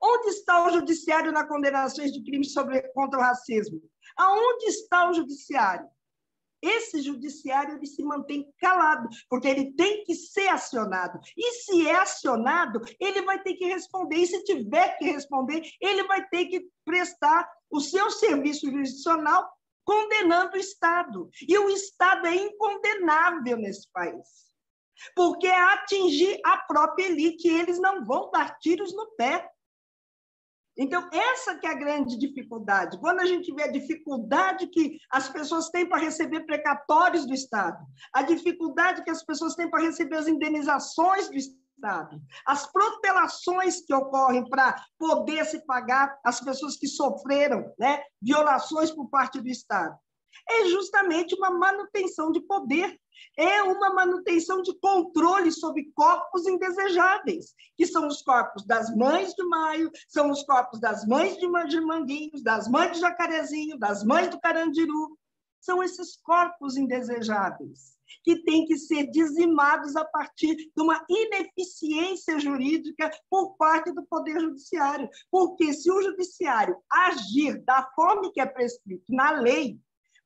Onde está o judiciário na condenações de crimes contra o racismo? Aonde está o judiciário? Esse judiciário ele se mantém calado, porque ele tem que ser acionado. E se é acionado, ele vai ter que responder. E se tiver que responder, ele vai ter que prestar o seu serviço jurisdicional condenando o Estado. E o Estado é incondenável nesse país, porque é atingir a própria elite, e eles não vão dar tiros no pé. Então, essa que é a grande dificuldade. Quando a gente vê a dificuldade que as pessoas têm para receber precatórios do Estado, a dificuldade que as pessoas têm para receber as indenizações do Estado, as protelações que ocorrem para poder se pagar as pessoas que sofreram, né, violações por parte do Estado, é justamente uma manutenção de poder, é uma manutenção de controle sobre corpos indesejáveis, que são os corpos das mães de Maio, são os corpos das mães de Manguinhos, das mães de Jacarezinho, das mães do Carandiru. São esses corpos indesejáveis que têm que ser dizimados a partir de uma ineficiência jurídica por parte do Poder Judiciário. Porque se o Judiciário agir da forma que é prescrito na lei,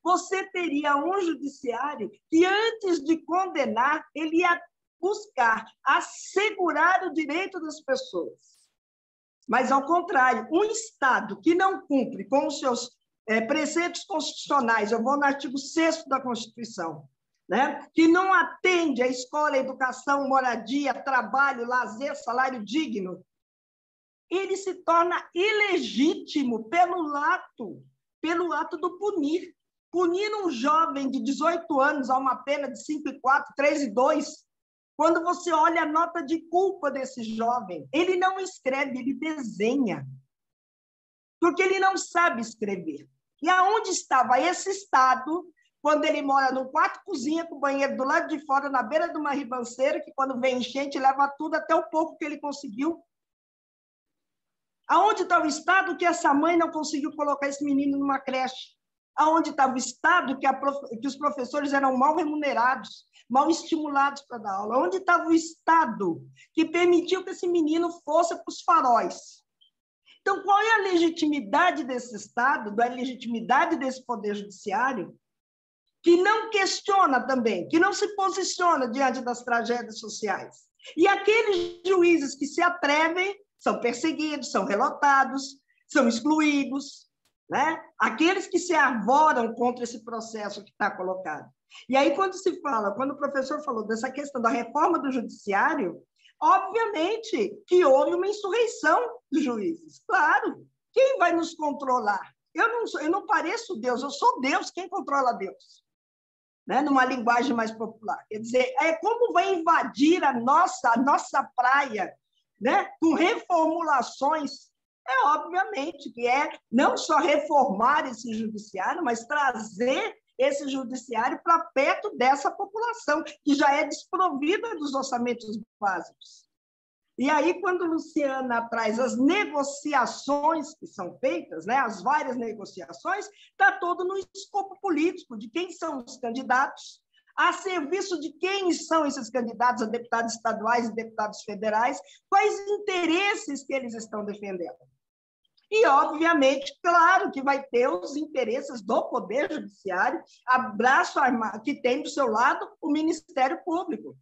você teria um judiciário que, antes de condenar, ele ia buscar assegurar o direito das pessoas. Mas, ao contrário, um Estado que não cumpre com os seus preceitos constitucionais, eu vou no artigo 6º da Constituição, né? Que não atende à escola, educação, moradia, trabalho, lazer, salário digno, ele se torna ilegítimo pelo ato do punir. Punir um jovem de 18 anos a uma pena de 5,4, 3,2, quando você olha a nota de culpa desse jovem, ele não escreve, ele desenha, porque ele não sabe escrever. E aonde estava esse Estado quando ele mora num quarto-cozinha com o banheiro do lado de fora, na beira de uma ribanceira, que quando vem enchente leva tudo, até o pouco que ele conseguiu? Aonde está o Estado que essa mãe não conseguiu colocar esse menino numa creche? Aonde estava o Estado que os professores eram mal remunerados, mal estimulados para dar aula? Onde estava o Estado que permitiu que esse menino fosse para os faróis? Então, qual é a legitimidade desse Estado, a legitimidade desse Poder Judiciário, que não questiona também, que não se posiciona diante das tragédias sociais? E aqueles juízes que se atrevem são perseguidos, são relotados, são excluídos, né? Aqueles que se arvoram contra esse processo que está colocado. E aí, quando o professor falou dessa questão da reforma do judiciário, obviamente que houve uma insurreição dos juízes. Claro, quem vai nos controlar? Eu não pareço Deus, eu sou Deus, quem controla Deus? Né? Numa linguagem mais popular. Quer dizer, como vai invadir a nossa praia, né? Com reformulações? Obviamente que não só reformar esse judiciário, mas trazer esse judiciário para perto dessa população, que já é desprovida dos orçamentos básicos. E aí, quando Luciana traz as negociações que são feitas, né, as várias negociações, está todo no escopo político, de quem são os candidatos, a serviço de quem são esses candidatos a deputados estaduais e deputados federais, quais interesses que eles estão defendendo. E, obviamente, claro que vai ter os interesses do Poder Judiciário, abraço armado, que tem do seu lado o Ministério Público,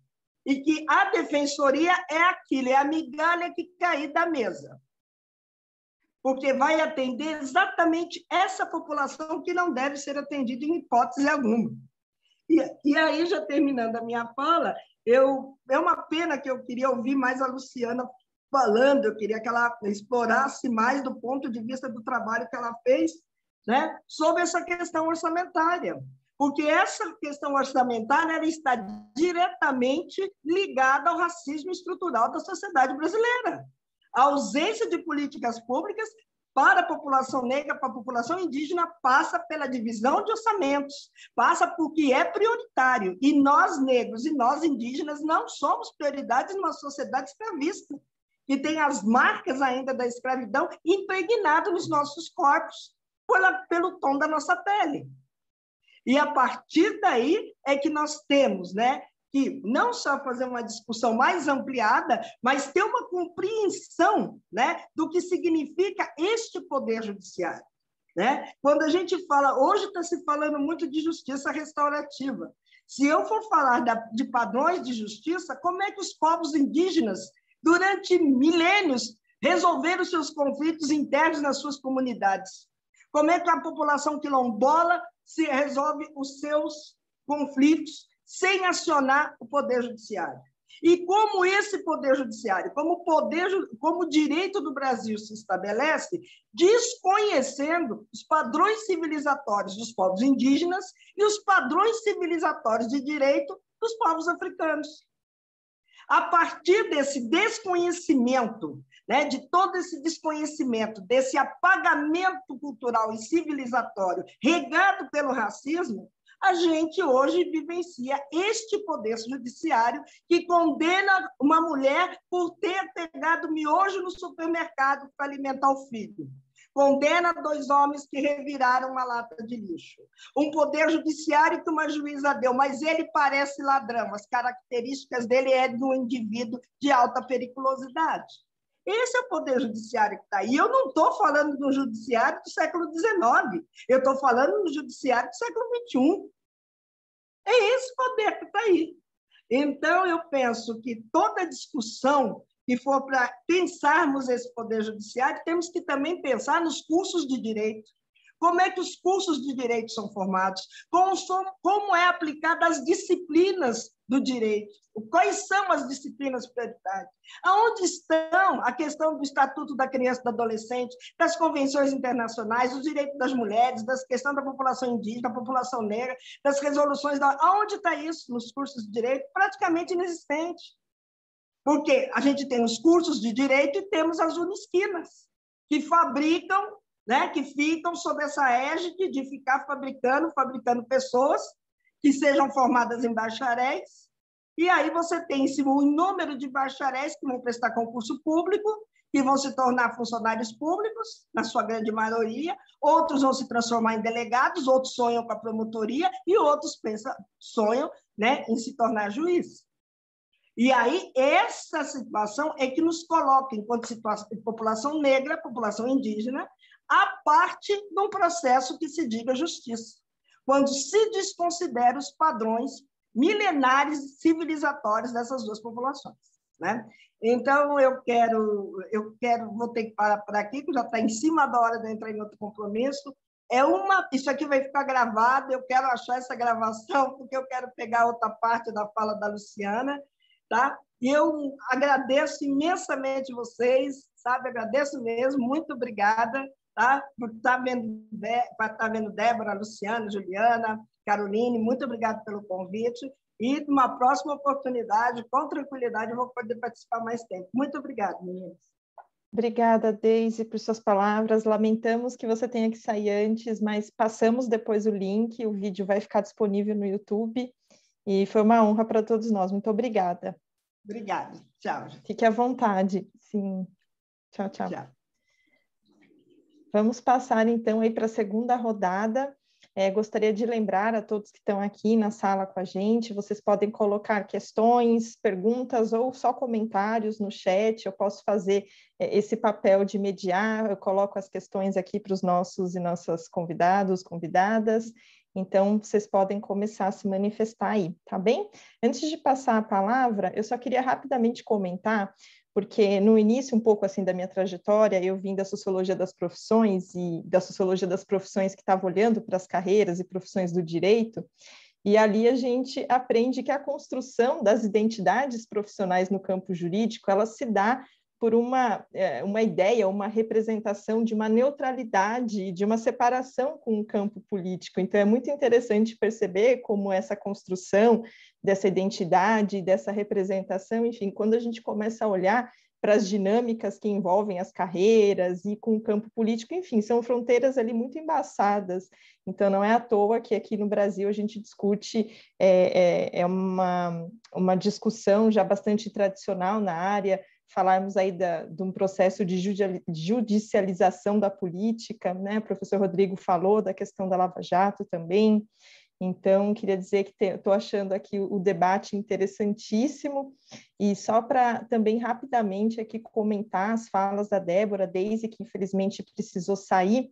e que a defensoria é aquilo, é a migalha que cair da mesa, porque vai atender exatamente essa população que não deve ser atendida em hipótese alguma. E aí, já terminando a minha fala, é uma pena que eu queria ouvir mais a Luciana falando, eu queria que ela explorasse mais do ponto de vista do trabalho que ela fez, né, sobre essa questão orçamentária, porque essa questão orçamentária ela está diretamente ligada ao racismo estrutural da sociedade brasileira. A ausência de políticas públicas para a população negra, para a população indígena, passa pela divisão de orçamentos, passa por que é prioritário. E nós, negros e nós, indígenas, não somos prioridades numa sociedade escravista, que tem as marcas ainda da escravidão impregnadas nos nossos corpos, pelo tom da nossa pele. E, a partir daí, é que nós temos, né, que não só fazer uma discussão mais ampliada, mas ter uma compreensão, né, do que significa este Poder Judiciário. Né? Quando a gente fala, hoje está se falando muito de justiça restaurativa. Se eu for falar de padrões de justiça, como é que os povos indígenas, durante milênios, resolveram seus conflitos internos nas suas comunidades? Como é que a população quilombola se resolve os seus conflitos sem acionar o Poder Judiciário? E como esse Poder Judiciário, como o direito do Brasil se estabelece, desconhecendo os padrões civilizatórios dos povos indígenas e os padrões civilizatórios de direito dos povos africanos. A partir desse desconhecimento, né, de todo esse desconhecimento, desse apagamento cultural e civilizatório regado pelo racismo, a gente hoje vivencia este Poder Judiciário que condena uma mulher por ter pegado miojo no supermercado para alimentar o filho. Condena 2 homens que reviraram uma lata de lixo. Um Poder Judiciário que uma juíza deu, mas ele parece ladrão. As características dele é de um indivíduo de alta periculosidade. Esse é o Poder Judiciário que está aí. Eu não estou falando do judiciário do século XIX, eu estou falando do judiciário do século XXI. É esse poder que está aí. Então, eu penso que toda discussão que for para pensarmos esse Poder Judiciário, temos que também pensar nos cursos de direito. como é que os cursos de direito são formados, como é aplicada as disciplinas do direito, quais são as disciplinas prioritárias, aonde estão a questão do Estatuto da Criança e do Adolescente, das convenções internacionais, os direitos das mulheres, das questões da população indígena, da população negra, das resoluções, aonde está isso nos cursos de direito? Praticamente inexistente. Porque a gente tem os cursos de direito e temos as unisquinas, que fabricam, né, que ficam sob essa égide de ficar fabricando pessoas que sejam formadas em bacharéis, e aí você tem um número de bacharéis que vão prestar concurso público, que vão se tornar funcionários públicos, na sua grande maioria, outros vão se transformar em delegados, outros sonham com a promotoria, e outros sonham, né, em se tornar juiz. E aí, essa situação é que nos coloca, enquanto situação de população negra, população indígena, a parte de um processo que se diga justiça, quando se desconsidera os padrões milenares civilizatórios dessas duas populações, né? Então, vou ter que parar por aqui, que já está em cima da hora de eu entrar em outro compromisso. Isso aqui vai ficar gravado, eu quero achar essa gravação, porque eu quero pegar outra parte da fala da Luciana, tá? E eu agradeço imensamente vocês, sabe? Agradeço mesmo, muito obrigada, tá? Por estar vendo Débora, Luciana, Juliana, Caroline, muito obrigada pelo convite. E numa próxima oportunidade, com tranquilidade, eu vou poder participar mais tempo. Muito obrigada, meninas. Obrigada, Deise, por suas palavras. Lamentamos que você tenha que sair antes, mas passamos depois o link, o vídeo vai ficar disponível no YouTube. E foi uma honra para todos nós. Muito obrigada. Obrigada. Tchau. Fique à vontade. Sim. Tchau, tchau. Tchau. Vamos passar, então, aí para a segunda rodada. Gostaria de lembrar a todos que estão aqui na sala com a gente, vocês podem colocar questões, perguntas ou só comentários no chat. Eu posso fazer esse papel de mediar, eu coloco as questões aqui para os nossos e nossas convidados, convidadas. Então, vocês podem começar a se manifestar aí, tá bem? Antes de passar a palavra, eu só queria rapidamente comentar, porque no início, um pouco assim da minha trajetória, eu vim da sociologia das profissões e da sociologia das profissões que estava olhando para as carreiras e profissões do direito, e ali a gente aprende que a construção das identidades profissionais no campo jurídico, ela se dá por uma ideia, uma representação de uma neutralidade, de uma separação com o campo político. Então, é muito interessante perceber como essa construção dessa identidade, dessa representação, enfim, quando a gente começa a olhar para as dinâmicas que envolvem as carreiras e com o campo político, enfim, são fronteiras ali muito embaçadas. Então, não é à toa que aqui no Brasil a gente discute, uma discussão já bastante tradicional na área, falarmos aí de um processo de judicialização da política, né? O professor Rodrigo falou da questão da Lava Jato também. Então, queria dizer que estou achando aqui o debate interessantíssimo, e só para também rapidamente aqui comentar as falas da Débora, Deise, que infelizmente precisou sair,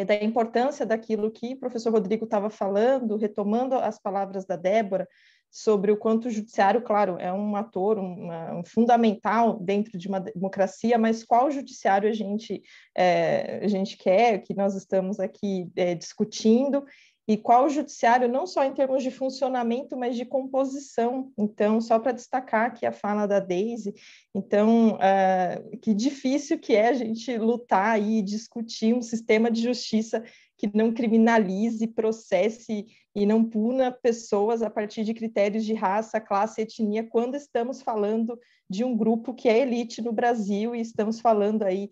da importância daquilo que o professor Rodrigo estava falando, retomando as palavras da Débora, sobre o quanto o judiciário, claro, é um ator um fundamental dentro de uma democracia, mas qual judiciário a gente quer, que nós estamos aqui discutindo, e qual judiciário, não só em termos de funcionamento, mas de composição. Então, só para destacar aqui a fala da Deise, então, que difícil que é a gente lutar e discutir um sistema de justiça que não criminalize, processe e não puna pessoas a partir de critérios de raça, classe, etnia, quando estamos falando de um grupo que é elite no Brasil, e estamos falando aí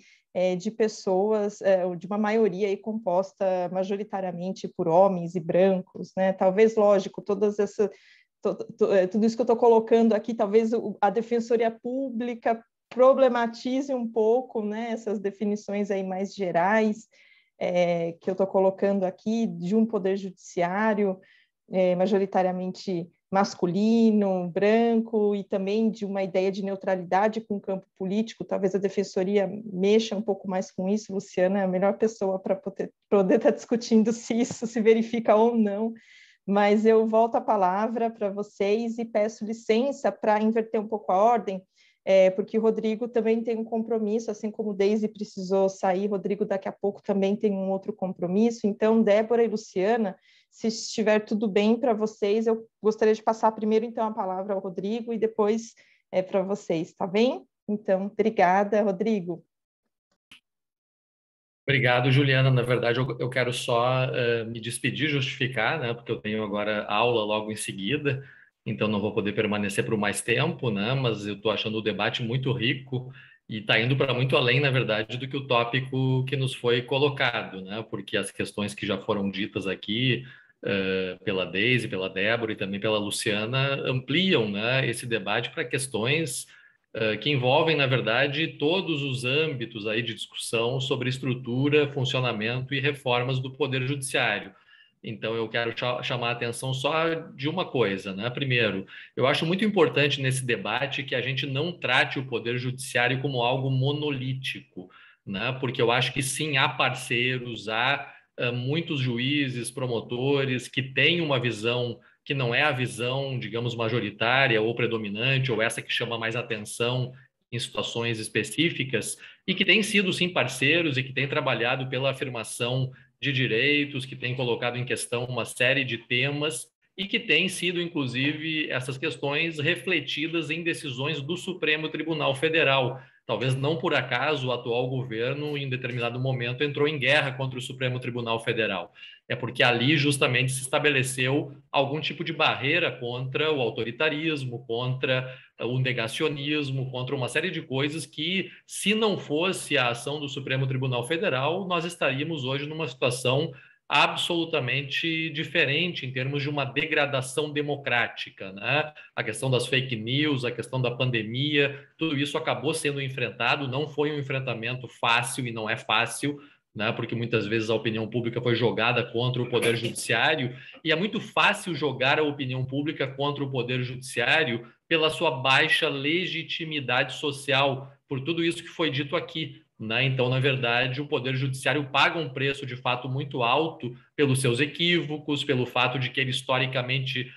de pessoas, de uma maioria aí composta majoritariamente por homens e brancos, né? Talvez, lógico, tudo isso que eu estou colocando aqui, talvez a Defensoria Pública problematize um pouco, né, essas definições aí mais gerais, que eu estou colocando aqui, de um poder judiciário majoritariamente masculino, branco, e também de uma ideia de neutralidade com o campo político. Talvez a Defensoria mexa um pouco mais com isso. Luciana é a melhor pessoa para poder estar discutindo se isso se verifica ou não, mas eu volto a palavra para vocês e peço licença para inverter um pouco a ordem. porque o Rodrigo também tem um compromisso, assim como o Deise precisou sair, Rodrigo daqui a pouco também tem um outro compromisso. Então, Débora e Luciana, se estiver tudo bem para vocês, eu gostaria de passar primeiro, então, a palavra ao Rodrigo e depois para vocês, tá bem? Então, obrigada, Rodrigo. Obrigado, Juliana. Na verdade, eu quero só me despedir, justificar, né? Porque eu tenho agora aula logo em seguida, então não vou poder permanecer por mais tempo, né? Mas eu estou achando o debate muito rico e está indo para muito além, na verdade, do que o tópico que nos foi colocado, né? Porque as questões que já foram ditas aqui pela Deise, pela Débora e também pela Luciana ampliam, né, esse debate para questões que envolvem, na verdade, todos os âmbitos aí de discussão sobre estrutura, funcionamento e reformas do Poder Judiciário. Então, eu quero chamar a atenção só de uma coisa, né? Primeiro, eu acho muito importante nesse debate que a gente não trate o Poder Judiciário como algo monolítico, né? Porque eu acho que sim, há parceiros, há muitos juízes, promotores que têm uma visão que não é a visão, digamos, majoritária ou predominante, ou essa que chama mais atenção em situações específicas, e que têm sido, sim, parceiros e que têm trabalhado pela afirmação de direitos, que têm colocado em questão uma série de temas e que têm sido, inclusive, essas questões refletidas em decisões do Supremo Tribunal Federal. Talvez não por acaso o atual governo, em determinado momento, entrou em guerra contra o Supremo Tribunal Federal. É porque ali justamente se estabeleceu algum tipo de barreira contra o autoritarismo, contra o negacionismo, contra uma série de coisas que, se não fosse a ação do Supremo Tribunal Federal, nós estaríamos hoje numa situação absolutamente diferente em termos de uma degradação democrática, né? A questão das fake news, a questão da pandemia, tudo isso acabou sendo enfrentado, não foi um enfrentamento fácil e não é fácil, né? Porque muitas vezes a opinião pública foi jogada contra o Poder Judiciário e é muito fácil jogar a opinião pública contra o Poder Judiciário pela sua baixa legitimidade social, por tudo isso que foi dito aqui. Né? Então, na verdade, o Poder Judiciário paga um preço de fato muito alto pelos seus equívocos, pelo fato de que ele historicamente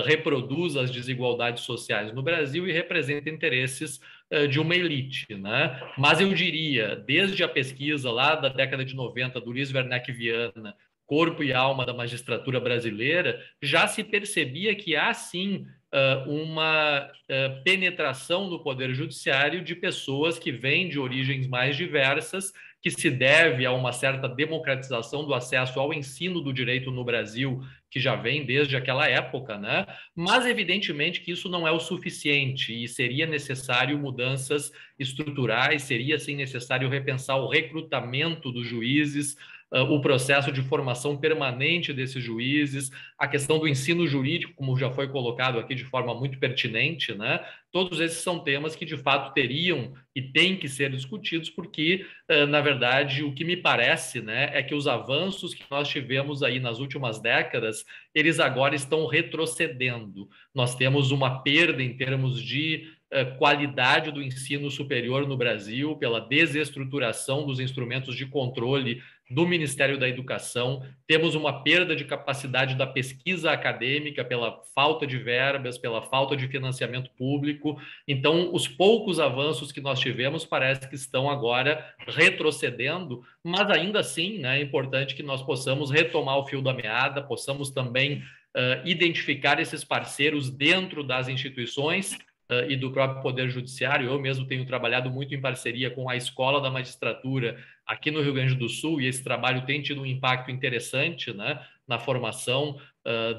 reproduz as desigualdades sociais no Brasil e representa interesses de uma elite. Né? Mas eu diria, desde a pesquisa lá da década de 90 do Luiz Werneck Viana, Corpo e Alma da Magistratura Brasileira, já se percebia que há sim uma penetração no Poder Judiciário de pessoas que vêm de origens mais diversas, que se deve a uma certa democratização do acesso ao ensino do direito no Brasil, que já vem desde aquela época, né? Mas, evidentemente, que isso não é o suficiente e seria necessário mudanças estruturais, seria, sim, necessário repensar o recrutamento dos juízes, o processo de formação permanente desses juízes, a questão do ensino jurídico, como já foi colocado aqui de forma muito pertinente, né? Todos esses são temas que, de fato, teriam e têm que ser discutidos, porque, na verdade, o que me parece, né, é que os avanços que nós tivemos aí nas últimas décadas, eles agora estão retrocedendo. Nós temos uma perda em termos de qualidade do ensino superior no Brasil, pela desestruturação dos instrumentos de controle do Ministério da Educação, temos uma perda de capacidade da pesquisa acadêmica pela falta de verbas, pela falta de financiamento público. Então, os poucos avanços que nós tivemos parece que estão agora retrocedendo, mas ainda assim, né, é importante que nós possamos retomar o fio da meada, possamos também identificar esses parceiros dentro das instituições e do próprio Poder Judiciário. Eu mesmo tenho trabalhado muito em parceria com a Escola da Magistratura aqui no Rio Grande do Sul, e esse trabalho tem tido um impacto interessante, né, na formação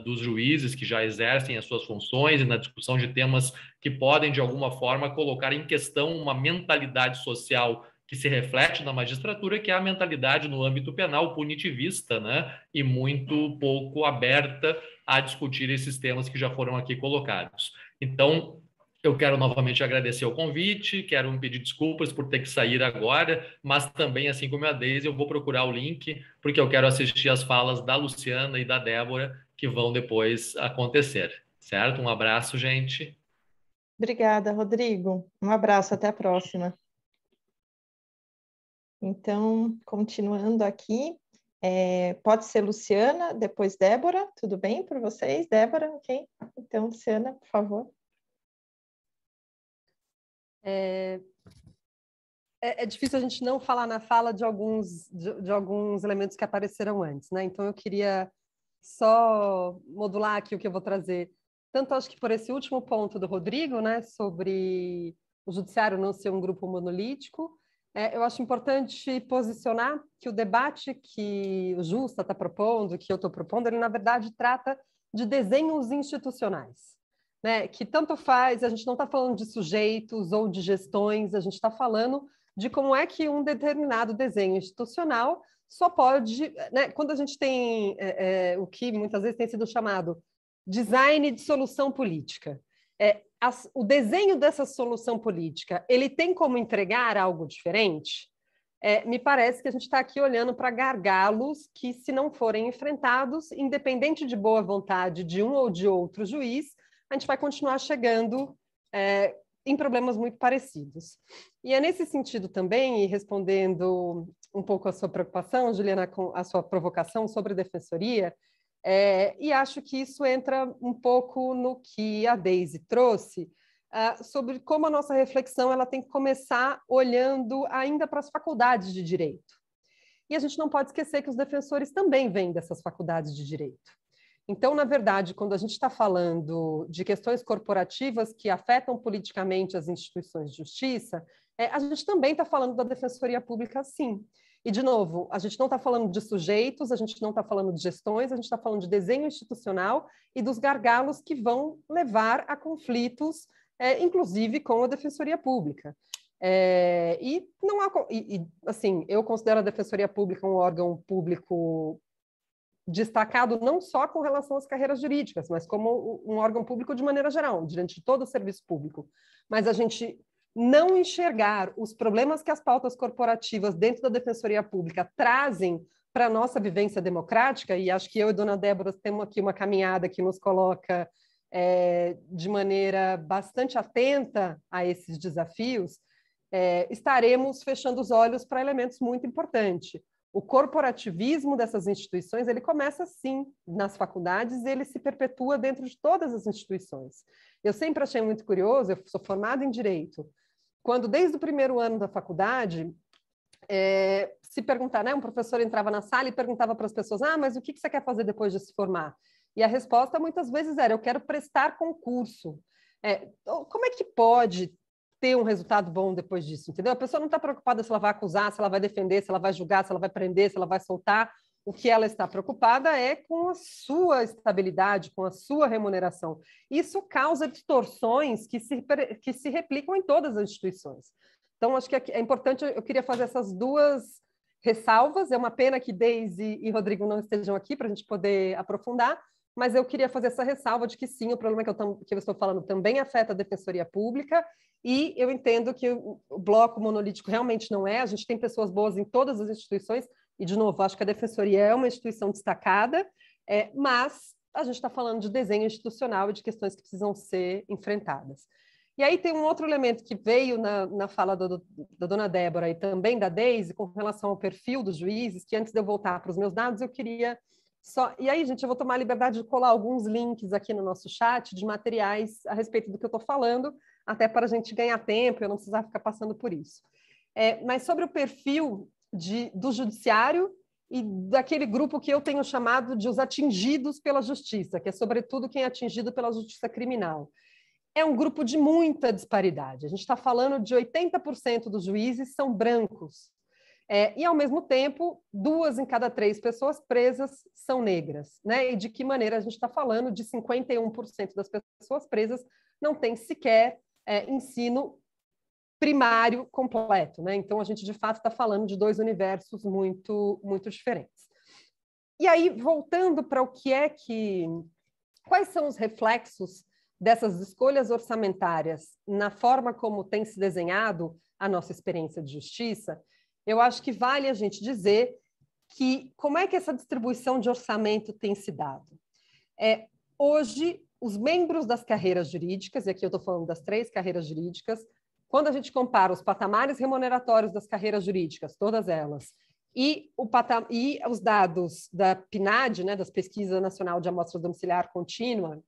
dos juízes que já exercem as suas funções e na discussão de temas que podem, de alguma forma, colocar em questão uma mentalidade social que se reflete na magistratura, que é a mentalidade no âmbito penal punitivista, né, e muito pouco aberta a discutir esses temas que já foram aqui colocados. Então, eu quero novamente agradecer o convite, quero me pedir desculpas por ter que sair agora, mas também, assim como a Deise, eu vou procurar o link, porque eu quero assistir as falas da Luciana e da Débora, que vão depois acontecer, certo? Um abraço, gente. Obrigada, Rodrigo. Um abraço, até a próxima. Então, continuando aqui, pode ser Luciana, depois Débora, tudo bem para vocês? Débora, ok? Então, Luciana, por favor. é difícil a gente não falar na fala de alguns elementos que apareceram antes, né? Então, eu queria só modular aqui o que eu vou trazer. Tanto acho que por esse último ponto do Rodrigo, né, sobre o judiciário não ser um grupo monolítico, eu acho importante posicionar que o debate que o Justa está propondo, que eu estou propondo, ele, na verdade, trata de desenhos institucionais, né? Que tanto faz, a gente não está falando de sujeitos ou de gestões, a gente está falando de como é que um determinado desenho institucional só pode, né, quando a gente tem o que muitas vezes tem sido chamado design de solução política. O desenho dessa solução política, ele tem como entregar algo diferente? Me parece que a gente está aqui olhando para gargalos que, se não forem enfrentados, independente de boa vontade de um ou de outro juiz, a gente vai continuar chegando em problemas muito parecidos. E é nesse sentido também, e respondendo um pouco a sua preocupação, Juliana, com a sua provocação sobre defensoria, e acho que isso entra um pouco no que a Deise trouxe, sobre como a nossa reflexão ela tem que começar olhando ainda para as faculdades de direito. E a gente não pode esquecer que os defensores também vêm dessas faculdades de direito. Então, na verdade, quando a gente está falando de questões corporativas que afetam politicamente as instituições de justiça, a gente também está falando da defensoria pública, sim. E, de novo, a gente não está falando de sujeitos, a gente não está falando de gestões, a gente está falando de desenho institucional e dos gargalos que vão levar a conflitos, inclusive com a defensoria pública. Assim, eu considero a defensoria pública um órgão público destacado não só com relação às carreiras jurídicas, mas como um órgão público de maneira geral, diante de todo o serviço público. Mas a gente não enxergar os problemas que as pautas corporativas dentro da defensoria pública trazem para a nossa vivência democrática, e acho que eu e Dona Débora temos aqui uma caminhada que nos coloca de maneira bastante atenta a esses desafios, estaremos fechando os olhos para elementos muito importantes. O corporativismo dessas instituições, ele começa, sim, nas faculdades e ele se perpetua dentro de todas as instituições. Eu sempre achei muito curioso, eu sou formada em Direito, quando desde o primeiro ano da faculdade, se perguntar, né, um professor entrava na sala e perguntava para as pessoas, mas o que você quer fazer depois de se formar? E a resposta muitas vezes era, eu quero prestar concurso. Como é que pode ter um resultado bom depois disso, entendeu? A pessoa não está preocupada se ela vai acusar, se ela vai defender, se ela vai julgar, se ela vai prender, se ela vai soltar. O que ela está preocupada é com a sua estabilidade, com a sua remuneração. Isso causa distorções que se replicam em todas as instituições. Então, acho que é importante, eu queria fazer essas duas ressalvas. É uma pena que Deise e Rodrigo não estejam aqui para a gente poder aprofundar, mas eu queria fazer essa ressalva de que sim, o problema que eu estou falando também afeta a defensoria pública, e eu entendo que o bloco monolítico realmente não é, a gente tem pessoas boas em todas as instituições, e, de novo, acho que a defensoria é uma instituição destacada, mas a gente está falando de desenho institucional e de questões que precisam ser enfrentadas. E aí tem um outro elemento que veio na fala da Dona Débora e também da Deise, com relação ao perfil dos juízes, que antes de eu voltar para os meus dados, eu queria só... E aí, gente, eu vou tomar a liberdade de colar alguns links aqui no nosso chat de materiais a respeito do que eu estou falando, até para a gente ganhar tempo, eu não precisar ficar passando por isso. Mas sobre o perfil do judiciário e daquele grupo que eu tenho chamado de os atingidos pela justiça, que é sobretudo quem é atingido pela justiça criminal. É um grupo de muita disparidade. A gente está falando de 80% dos juízes são brancos. E, ao mesmo tempo, 2 em cada 3 pessoas presas são negras, né? E de que maneira a gente está falando de 51% das pessoas presas não tem sequer ensino primário completo, né? Então, a gente, de fato, está falando de 2 universos muito, muito diferentes. E aí, voltando para o que quais são os reflexos dessas escolhas orçamentárias na forma como tem se desenhado a nossa experiência de justiça, eu acho que vale a gente dizer que como é que essa distribuição de orçamento tem se dado. Hoje, os membros das carreiras jurídicas, e aqui eu estou falando das 3 carreiras jurídicas, quando a gente compara os patamares remuneratórios das carreiras jurídicas, todas elas, e os dados da PNAD, né, das Pesquisas Nacional de Amostra Domiciliar Contínua,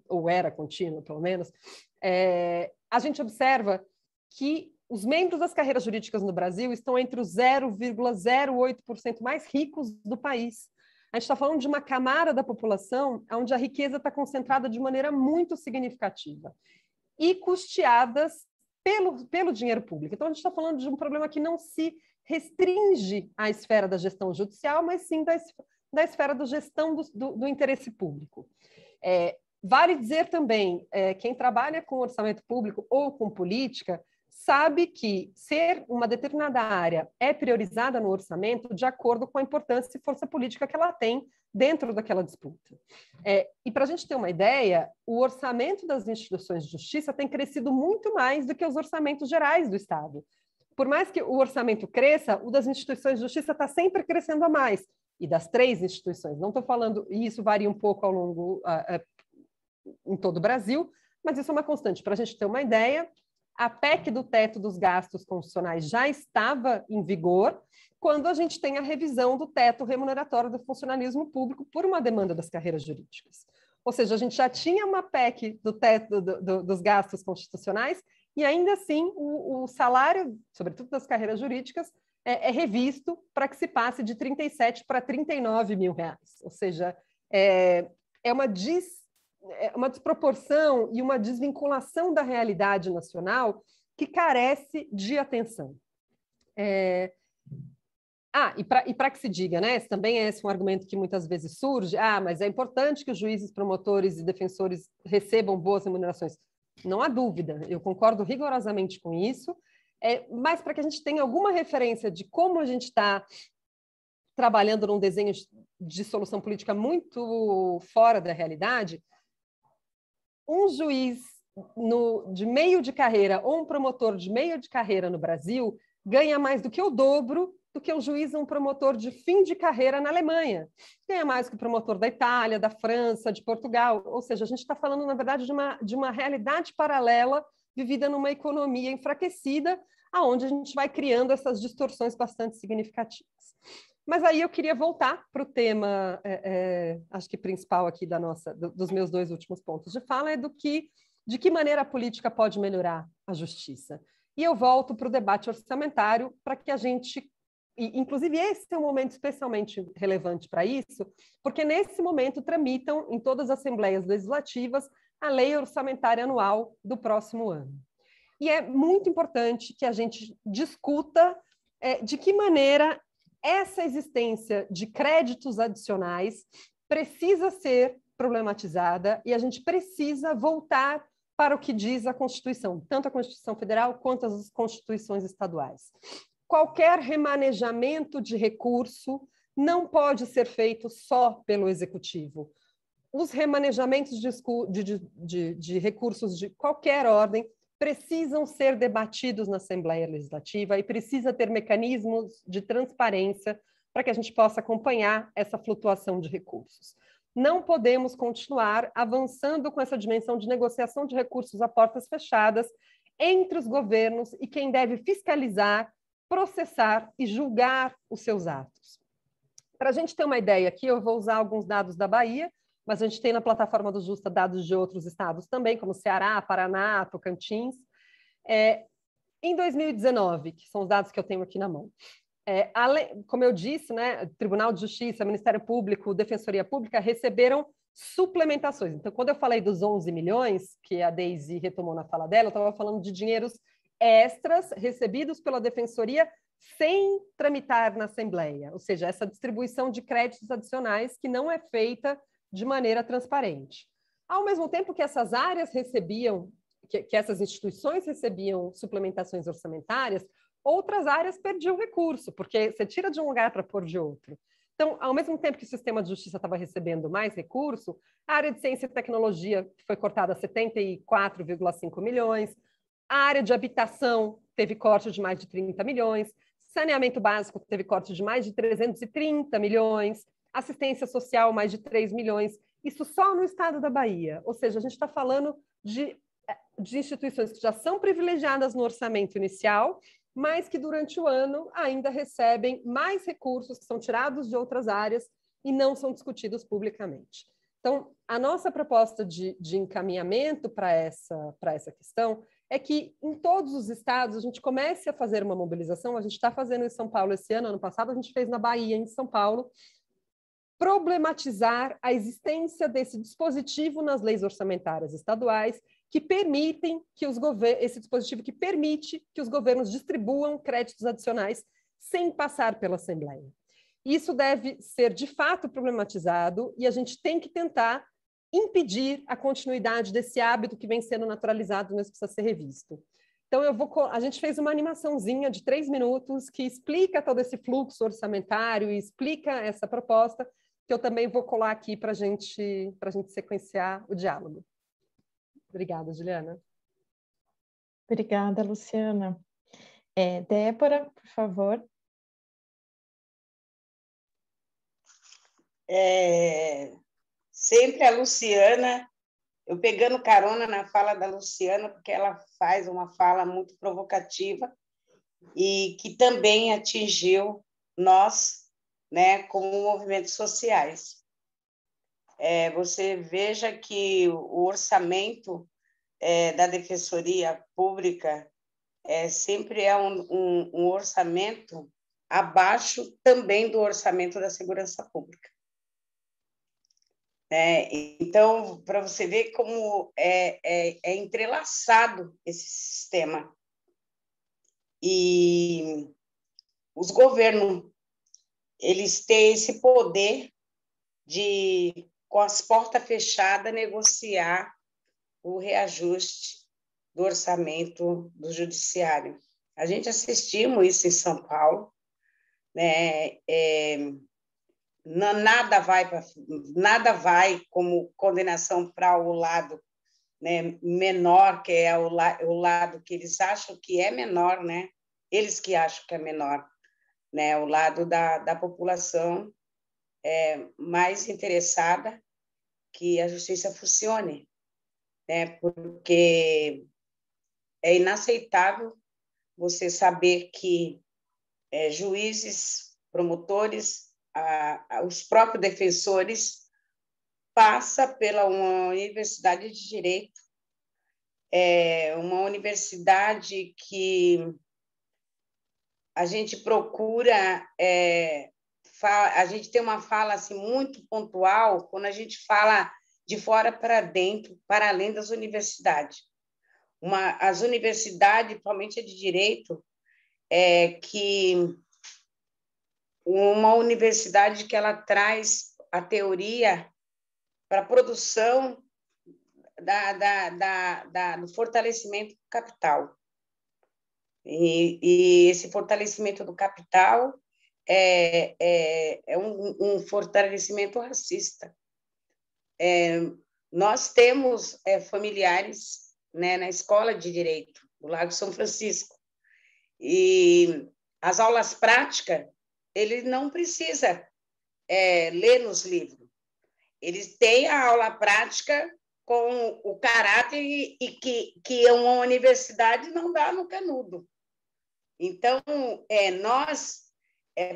ou era contínua, pelo menos, a gente observa que os membros das carreiras jurídicas no Brasil estão entre os 0,08% mais ricos do país. A gente está falando de uma camada da população onde a riqueza está concentrada de maneira muito significativa e custeadas pelo dinheiro público. Então, a gente está falando de um problema que não se restringe à esfera da gestão judicial, mas sim da esfera da gestão do interesse público. Vale dizer também, quem trabalha com orçamento público ou com política, sabe que ser uma determinada área é priorizada no orçamento de acordo com a importância e força política que ela tem dentro daquela disputa. E para a gente ter uma ideia, o orçamento das instituições de justiça tem crescido muito mais do que os orçamentos gerais do Estado. Por mais que o orçamento cresça, o das instituições de justiça está sempre crescendo a mais. E das 3 instituições, não estou falando, e isso varia um pouco ao longo, em todo o Brasil, mas isso é uma constante. Para a gente ter uma ideia, a PEC do teto dos gastos constitucionais já estava em vigor quando a gente tem a revisão do teto remuneratório do funcionalismo público por uma demanda das carreiras jurídicas. Ou seja, a gente já tinha uma PEC do teto dos gastos constitucionais e ainda assim o salário, sobretudo das carreiras jurídicas, é revisto para que se passe de 37 para 39 mil reais. Ou seja, é uma desproporção e uma desvinculação da realidade nacional que carece de atenção. E para que se diga, né? Esse também é um argumento que muitas vezes surge, mas é importante que os juízes, promotores e defensores recebam boas remunerações. Não há dúvida, eu concordo rigorosamente com isso, mas para que a gente tenha alguma referência de como a gente está trabalhando num desenho de solução política muito fora da realidade, um juiz de meio de carreira ou um promotor de meio de carreira no Brasil ganha mais do que o dobro do que um juiz ou um promotor de fim de carreira na Alemanha. Ganha mais que o promotor da Itália, da França, de Portugal. Ou seja, a gente está falando, na verdade, de uma realidade paralela vivida numa economia enfraquecida, aonde a gente vai criando essas distorções bastante significativas. Mas aí eu queria voltar para o tema, acho que principal aqui dos meus 2 últimos pontos de fala, de que maneira a política pode melhorar a justiça. E eu volto para o debate orçamentário para que a gente, inclusive esse é um momento especialmente relevante para isso, porque nesse momento tramitam em todas as assembleias legislativas a lei orçamentária anual do próximo ano. E é muito importante que a gente discuta de que maneira essa existência de créditos adicionais precisa ser problematizada e a gente precisa voltar para o que diz a Constituição, tanto a Constituição Federal quanto as constituições estaduais. Qualquer remanejamento de recurso não pode ser feito só pelo Executivo. Os remanejamentos de recursos de qualquer ordem precisam ser debatidos na Assembleia Legislativa e precisa ter mecanismos de transparência para que a gente possa acompanhar essa flutuação de recursos. Não podemos continuar avançando com essa dimensão de negociação de recursos a portas fechadas entre os governos e quem deve fiscalizar, processar e julgar os seus atos. Para a gente ter uma ideia aqui, eu vou usar alguns dados da Bahia, mas a gente tem na plataforma do Justa dados de outros estados também, como Ceará, Paraná, Tocantins. Em 2019, que são os dados que eu tenho aqui na mão, como eu disse, né, Tribunal de Justiça, Ministério Público, Defensoria Pública receberam suplementações. Então, quando eu falei dos 11 milhões, que a Deise retomou na fala dela, eu estava falando de dinheiros extras recebidos pela Defensoria sem tramitar na Assembleia, ou seja, essa distribuição de créditos adicionais que não é feita de maneira transparente. Ao mesmo tempo que essas áreas recebiam, que essas instituições recebiam suplementações orçamentárias, outras áreas perdiam recurso, porque você tira de um lugar para pôr de outro. Então, ao mesmo tempo que o sistema de justiça estava recebendo mais recurso, a área de ciência e tecnologia foi cortada a 74,5 milhões, a área de habitação teve corte de mais de 30 milhões, saneamento básico teve corte de mais de 330 milhões, assistência social mais de 3 milhões, isso só no estado da Bahia. Ou seja, a gente está falando de instituições que já são privilegiadas no orçamento inicial, mas que durante o ano ainda recebem mais recursos que são tirados de outras áreas e não são discutidos publicamente. Então, a nossa proposta de encaminhamento para essa questão é que em todos os estados a gente comece a fazer uma mobilização. A gente está fazendo em São Paulo esse ano passado a gente fez na Bahia, em São Paulo, problematizar a existência desse dispositivo nas leis orçamentárias estaduais que permitem que esse dispositivo que permite que os governos distribuam créditos adicionais sem passar pela Assembleia. Isso deve ser, de fato, problematizado e a gente tem que tentar impedir a continuidade desse hábito que vem sendo naturalizado, mas precisa ser revisto. Então, a gente fez uma animaçãozinha de 3 minutos que explica todo esse fluxo orçamentário e explica essa proposta, que eu também vou colar aqui para a gente sequenciar o diálogo. Obrigada, Juliana. Obrigada, Luciana. Débora, por favor. Sempre a Luciana, eu pegando carona na fala da Luciana, porque ela faz uma fala muito provocativa e que também atingiu nós, né, como movimentos sociais. Você veja que o orçamento da Defensoria Pública sempre é um orçamento abaixo também do orçamento da Segurança Pública. Então, para você ver como é entrelaçado esse sistema. E os governos, eles têm esse poder de, com as portas fechadas, negociar o reajuste do orçamento do judiciário. A gente assistimos isso em São Paulo, né? Nada vai como condenação para o lado, né, menor, que é o lado que eles acham que é menor, né? Eles que acham que é menor, né? O lado da população mais interessada que a justiça funcione, né? Porque é inaceitável você saber que juízes, promotores, os próprios defensores passam pela uma universidade de direito, uma universidade que a gente procura, a gente tem uma fala assim, muito pontual quando a gente fala de fora para dentro, para além das universidades. As universidades, principalmente a de direito, que uma universidade que ela traz a teoria para a produção do fortalecimento do capital. E esse fortalecimento do capital é um fortalecimento racista. Nós temos familiares, né, na Escola de Direito do Lago São Francisco, e as aulas práticas, ele não precisa ler nos livros. Eles têm a aula prática com o caráter e que uma universidade não dá no canudo. Então, nós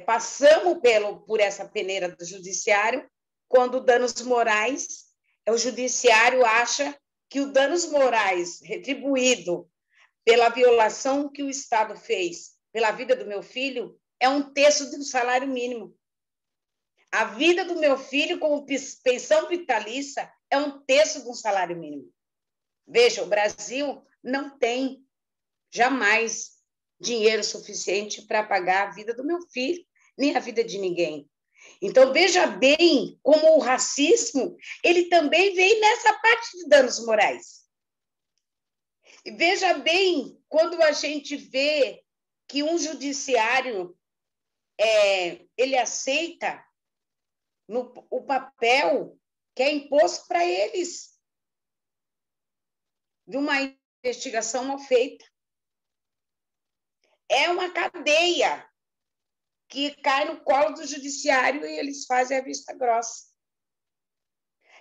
passamos por essa peneira do judiciário quando danos morais, o judiciário acha que o danos morais retribuído pela violação que o Estado fez pela vida do meu filho é 1/3 do salário mínimo. A vida do meu filho, como pensão vitalícia, é 1/3 de um salário mínimo. Veja, o Brasil não tem jamais dinheiro suficiente para pagar a vida do meu filho, nem a vida de ninguém. Então, veja bem como o racismo ele também vem nessa parte de danos morais. E veja bem quando a gente vê que um judiciário ele aceita o papel que é imposto para eles de uma investigação mal feita. É uma cadeia que cai no colo do judiciário e eles fazem a vista grossa.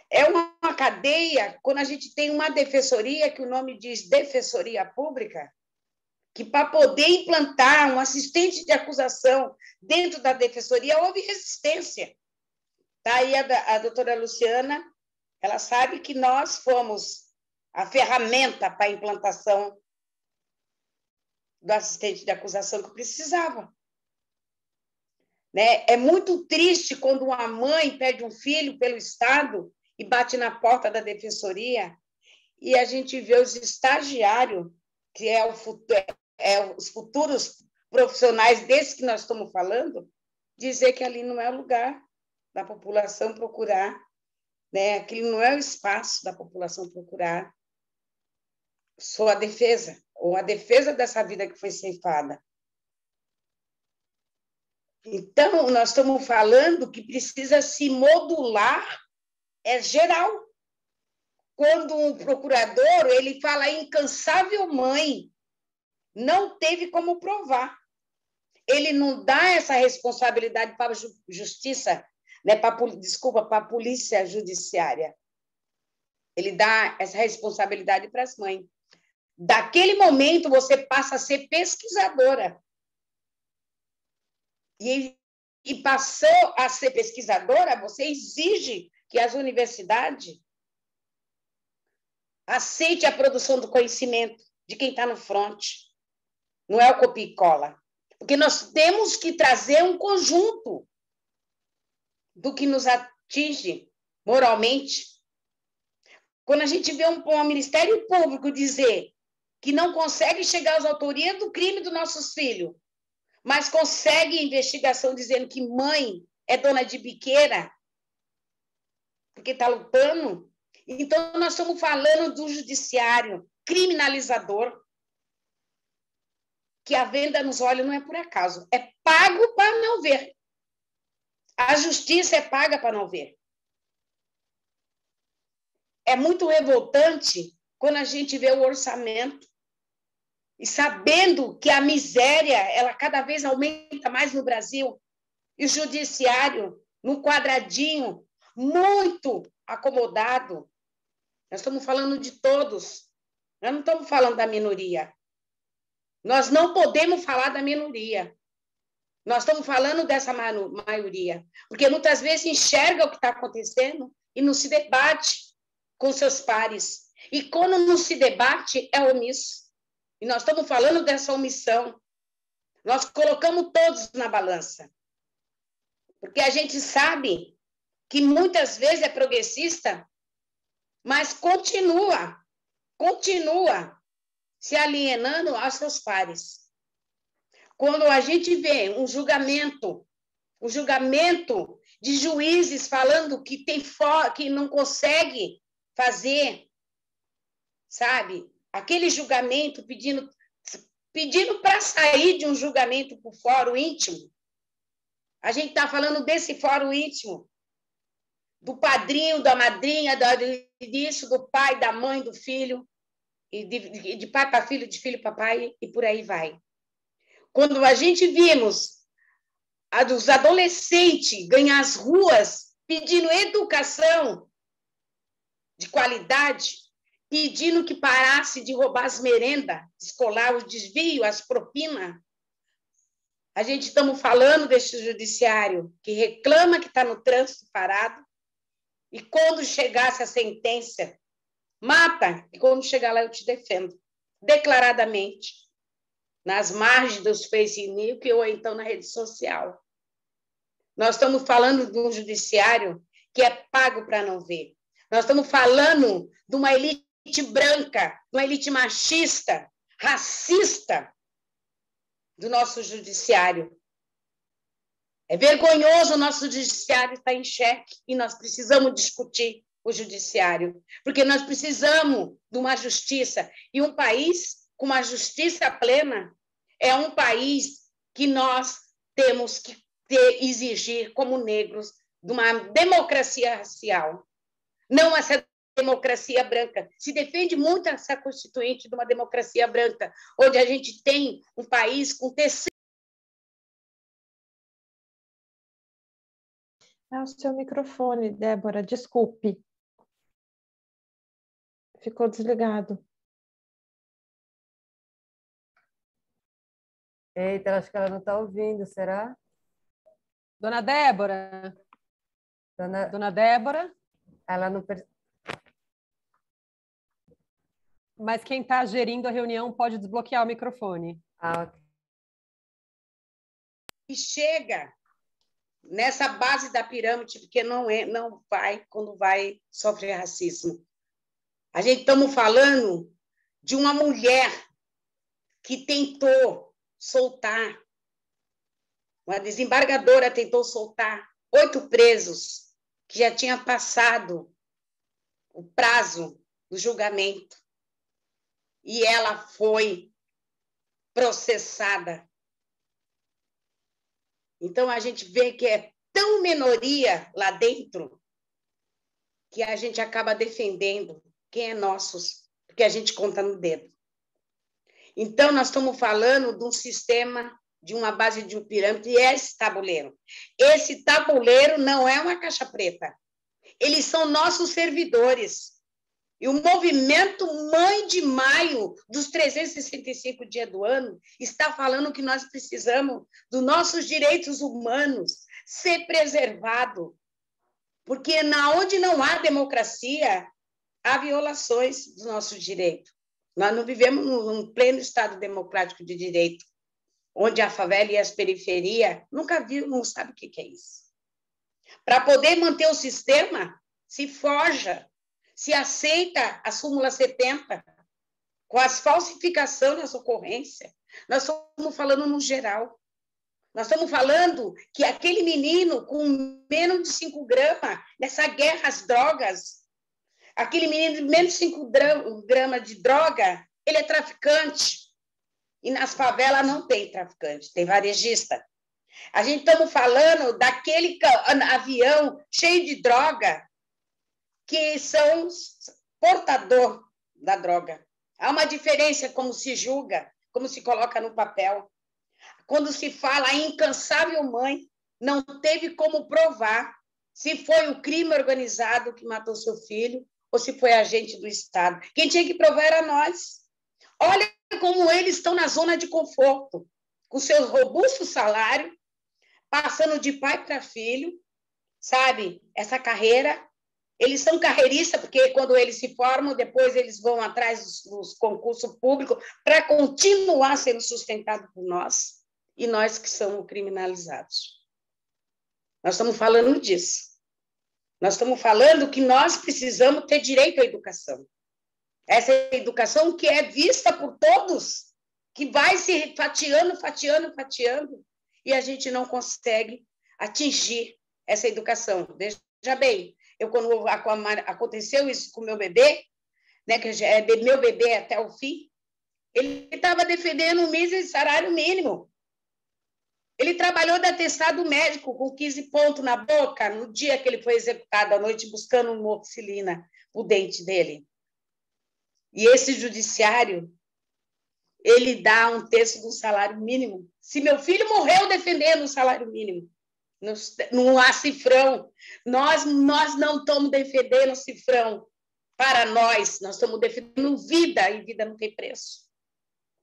É uma cadeia, quando a gente tem uma defensoria, que o nome diz Defensoria Pública, que para poder implantar um assistente de acusação dentro da defensoria, houve resistência. Tá aí a doutora Luciana, ela sabe que nós fomos a ferramenta para a implantação do assistente de acusação que precisava. Né? É muito triste quando uma mãe pede um filho pelo Estado e bate na porta da defensoria e a gente vê os estagiários, que os futuros profissionais desses que nós estamos falando, dizer que ali não é o lugar da população procurar, né? Aquilo não é o espaço da população procurar sua defesa, ou a defesa dessa vida que foi ceifada. Então, nós estamos falando que precisa se modular, é geral. Quando um procurador, ele fala incansável mãe, não teve como provar. Ele não dá essa responsabilidade para a justiça, né, para a polícia judiciária. Ele dá essa responsabilidade para as mães. Daquele momento, você passa a ser pesquisadora. E passou a ser pesquisadora, você exige que as universidades aceite a produção do conhecimento de quem está no front. Não é o copia e cola. Porque nós temos que trazer um conjunto do que nos atinge moralmente. Quando a gente vê um Ministério Público dizer que não consegue chegar às autorias do crime dos nossos filhos, mas consegue investigação dizendo que mãe é dona de biqueira, porque está lutando. Então, nós estamos falando do judiciário criminalizador, que a venda nos olhos não é por acaso, é pago para não ver. A justiça é paga para não ver. É muito revoltante quando a gente vê o orçamento e sabendo que a miséria ela cada vez aumenta mais no Brasil e o judiciário num quadradinho muito acomodado. Nós estamos falando de todos. Nós não estamos falando da minoria. Nós não podemos falar da minoria. Nós estamos falando dessa maioria, porque muitas vezes enxerga o que está acontecendo e não se debate com seus pares. E quando não se debate, é omisso. E nós estamos falando dessa omissão. Nós colocamos todos na balança. Porque a gente sabe que muitas vezes é progressista, mas continua se alienando aos seus pares. Quando a gente vê um julgamento de juízes falando que que não consegue fazer, sabe? Aquele julgamento pedindo para sair de um julgamento por fórum íntimo. A gente está falando desse fórum íntimo, do padrinho, da madrinha, disso, do pai, da mãe, do filho, e de pai para filho, de filho para pai, e por aí vai. Quando a gente vimos os adolescentes ganhar as ruas pedindo educação de qualidade, pedindo que parasse de roubar as merendas escolar, os desvios, as propinas, a gente estamos falando desse judiciário que reclama que está no trânsito parado e quando chegasse a sentença, mata, e quando chegar lá eu te defendo, declaradamente, nas margens dos Facebook ou então na rede social. Nós estamos falando de um judiciário que é pago para não ver. Nós estamos falando de uma elite branca, de uma elite machista, racista do nosso judiciário. É vergonhoso o nosso judiciário estar em xeque e nós precisamos discutir o judiciário, porque nós precisamos de uma justiça. E um país com uma justiça plena é um país que nós temos que exigir, como negros, de uma democracia racial. Não essa democracia branca. Se defende muito essa constituinte de uma democracia branca, onde a gente tem um país com terceiro. É o seu microfone, Débora, desculpe. Ficou desligado. Eita, acho que ela não está ouvindo, será? Dona Débora? Dona Débora? Ela não... Mas quem está gerindo a reunião pode desbloquear o microfone. E chega nessa base da pirâmide, porque não vai, quando vai, sofrer racismo. A gente estamos falando de uma mulher que tentou soltar, uma desembargadora tentou soltar 8 presos que já tinha passado o prazo do julgamento. E ela foi processada. Então, a gente vê que é tão minoria lá dentro que a gente acaba defendendo quem é nossos, porque a gente conta no dedo. Então, nós estamos falando de um sistema, de uma base de um pirâmide, e é esse tabuleiro. Esse tabuleiro não é uma caixa preta. Eles são nossos servidores. E o movimento Mãe de Maio, dos 365 dias do ano, está falando que nós precisamos dos nossos direitos humanos ser preservados. Porque onde não há democracia, há violações dos nossos direitos. Nós não vivemos num pleno Estado democrático de direito, onde a favela e as periferias nunca viram, não sabem o que é isso. Para poder manter o sistema, se forja, se aceita a súmula 70, com as falsificações nas ocorrências. Nós estamos falando no geral. Nós estamos falando que aquele menino com menos de 5 gramas, nessa guerra às drogas, aquele menino de menos de 5 gramas de droga, ele é traficante. E nas favelas não tem traficante, tem varejista. A gente estamos falando daquele avião cheio de droga, que são portador da droga. Há uma diferença como se julga, como se coloca no papel. Quando se fala a incansável mãe, não teve como provar se foi o crime organizado que matou seu filho ou se foi agente do Estado. Quem tinha que provar era nós. Olha como eles estão na zona de conforto, com seus robustos salários, passando de pai para filho, sabe? Essa carreira. Eles são carreiristas, porque quando eles se formam, depois eles vão atrás dos concursos públicos para continuar sendo sustentados por nós, e nós que somos criminalizados. Nós estamos falando disso. Nós estamos falando que nós precisamos ter direito à educação. Essa educação que é vista por todos, que vai se fatiando, e a gente não consegue atingir essa educação. Veja bem, quando aconteceu isso com o meu bebê, né, que é meu bebê até o fim, ele estava defendendo um mês de salário mínimo. Ele trabalhou de atestado médico com 15 pontos na boca no dia que ele foi executado à noite, buscando moxilina, o dente dele. E esse judiciário, ele dá 1/3 do salário mínimo. Se meu filho morreu defendendo o salário mínimo, não há cifrão. Nós não estamos defendendo cifrão para nós estamos defendendo vida, e vida não tem preço.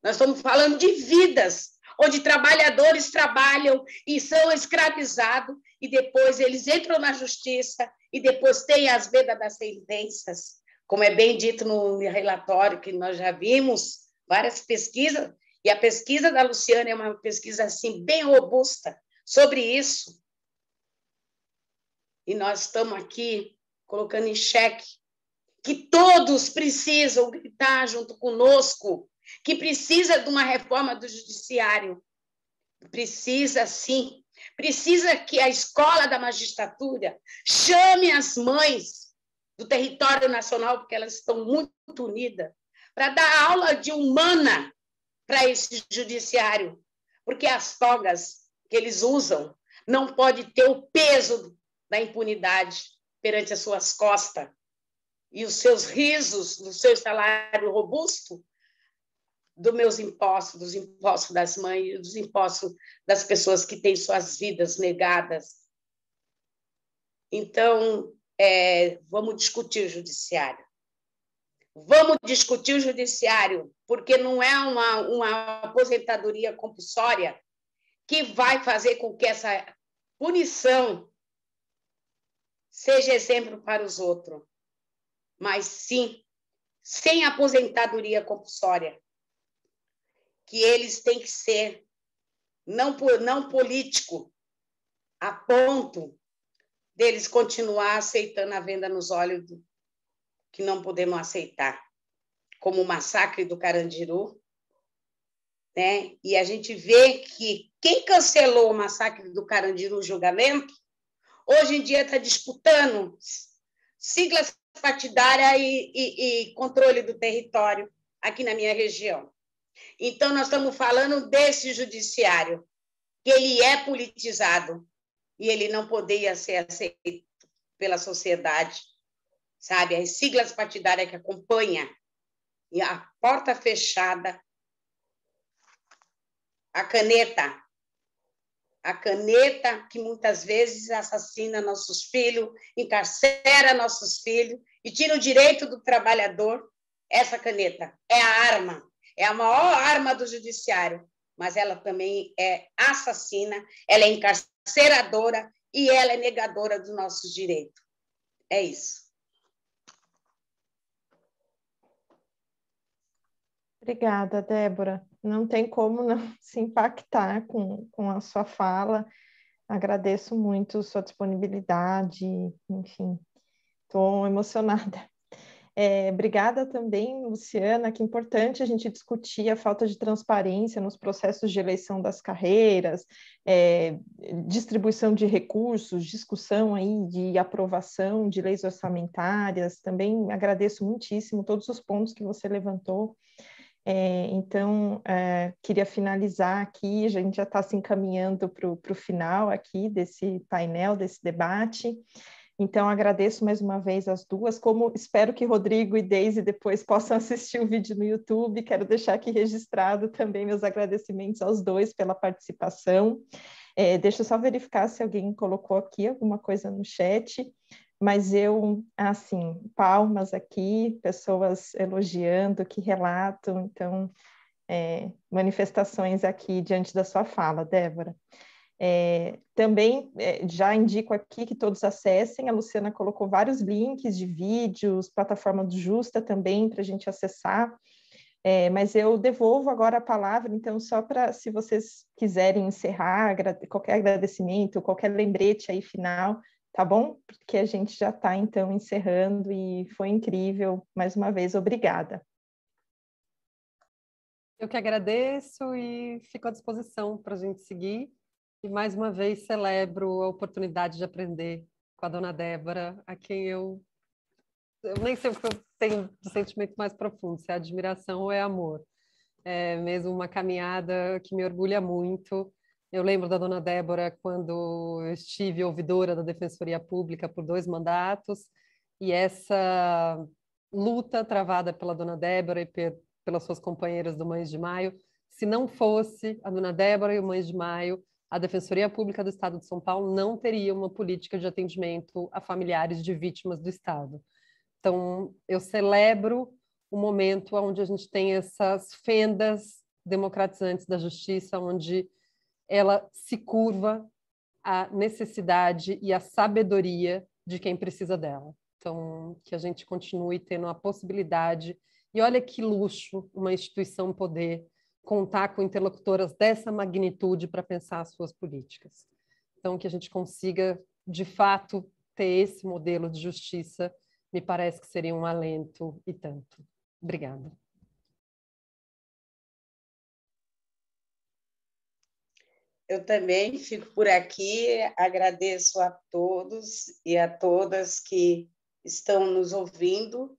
Nós estamos falando de vidas, onde trabalhadores trabalham e são escravizados, e depois eles entram na justiça, e depois tem as vedas das sentenças, como é bem dito no relatório, que nós já vimos várias pesquisas, e a pesquisa da Luciana é uma pesquisa assim, bem robusta sobre isso. E nós estamos aqui colocando em xeque que todos precisam gritar junto conosco, que precisa de uma reforma do judiciário. Precisa, sim. Precisa que a escola da magistratura chame as mães do território nacional, porque elas estão muito unidas, para dar aula de humana para esse judiciário, porque as togas que eles usam não pode ter o peso da impunidade perante as suas costas, e os seus risos, do seu salário robusto, dos meus impostos, dos impostos das mães, dos impostos das pessoas que têm suas vidas negadas. Então, vamos discutir o judiciário. Vamos discutir o judiciário, porque não é uma aposentadoria compulsória que vai fazer com que essa punição seja exemplo para os outros, mas sim sem aposentadoria compulsória, que eles têm que ser não político, a ponto deles continuar aceitando a venda nos olhos que não podemos aceitar, como o massacre do Carandiru, né? E a gente vê que quem cancelou o massacre do Carandiru, o julgamento, hoje em dia está disputando siglas partidárias e controle do território aqui na minha região. Então, nós estamos falando desse judiciário, que ele é politizado e ele não poderia ser aceito pela sociedade, sabe? As siglas partidárias que acompanham, e a porta fechada, a caneta que muitas vezes assassina nossos filhos, encarcera nossos filhos e tira o direito do trabalhador. Essa caneta é a arma, é a maior arma do judiciário, mas ela também é assassina, ela é encarceradora e ela é negadora dos nossos direitos. É isso. Obrigada, Débora. Não tem como não se impactar com a sua fala. Agradeço muito sua disponibilidade, enfim, estou emocionada. Obrigada também, Luciana, que é importante a gente discutir a falta de transparência nos processos de eleição das carreiras, distribuição de recursos, discussão aí de aprovação de leis orçamentárias. Também agradeço muitíssimo todos os pontos que você levantou. Então, queria finalizar aqui, a gente já está se encaminhando para o final aqui desse painel, desse debate. Então, agradeço mais uma vez as duas, como espero que Rodrigo e Deise depois possam assistir o vídeo no YouTube. Quero deixar aqui registrado também meus agradecimentos aos dois pela participação. Deixa eu só verificar se alguém colocou aqui alguma coisa no chat, mas eu, assim, palmas aqui, pessoas elogiando, que relato, então, manifestações aqui diante da sua fala, Débora. Também já indico aqui que todos acessem, a Luciana colocou vários links de vídeos, plataforma do Justa também para a gente acessar, mas eu devolvo agora a palavra, então só para, se vocês quiserem encerrar, qualquer agradecimento, qualquer lembrete aí final, tá bom? Porque a gente já está então encerrando e foi incrível, mais uma vez, obrigada. Eu que agradeço e fico à disposição para a gente seguir. E, mais uma vez, celebro a oportunidade de aprender com a dona Débora, a quem eu nem sei o que eu tenho de sentimento mais profundo, se é admiração ou é amor. É mesmo uma caminhada que me orgulha muito. Eu lembro da dona Débora quando eu estive ouvidora da Defensoria Pública por 2 mandatos, e essa luta travada pela dona Débora e pelas suas companheiras do Mães de Maio, se não fosse a dona Débora e o Mães de Maio, a Defensoria Pública do Estado de São Paulo não teria uma política de atendimento a familiares de vítimas do Estado. Então, eu celebro o momento onde a gente tem essas fendas democratizantes da justiça, onde ela se curva à necessidade e à sabedoria de quem precisa dela. Então, que a gente continue tendo a possibilidade, e olha que luxo uma instituição poder contar com interlocutoras dessa magnitude para pensar as suas políticas. Então, que a gente consiga, de fato, ter esse modelo de justiça, me parece que seria um alento e tanto. Obrigada. Eu também fico por aqui, agradeço a todos e a todas que estão nos ouvindo.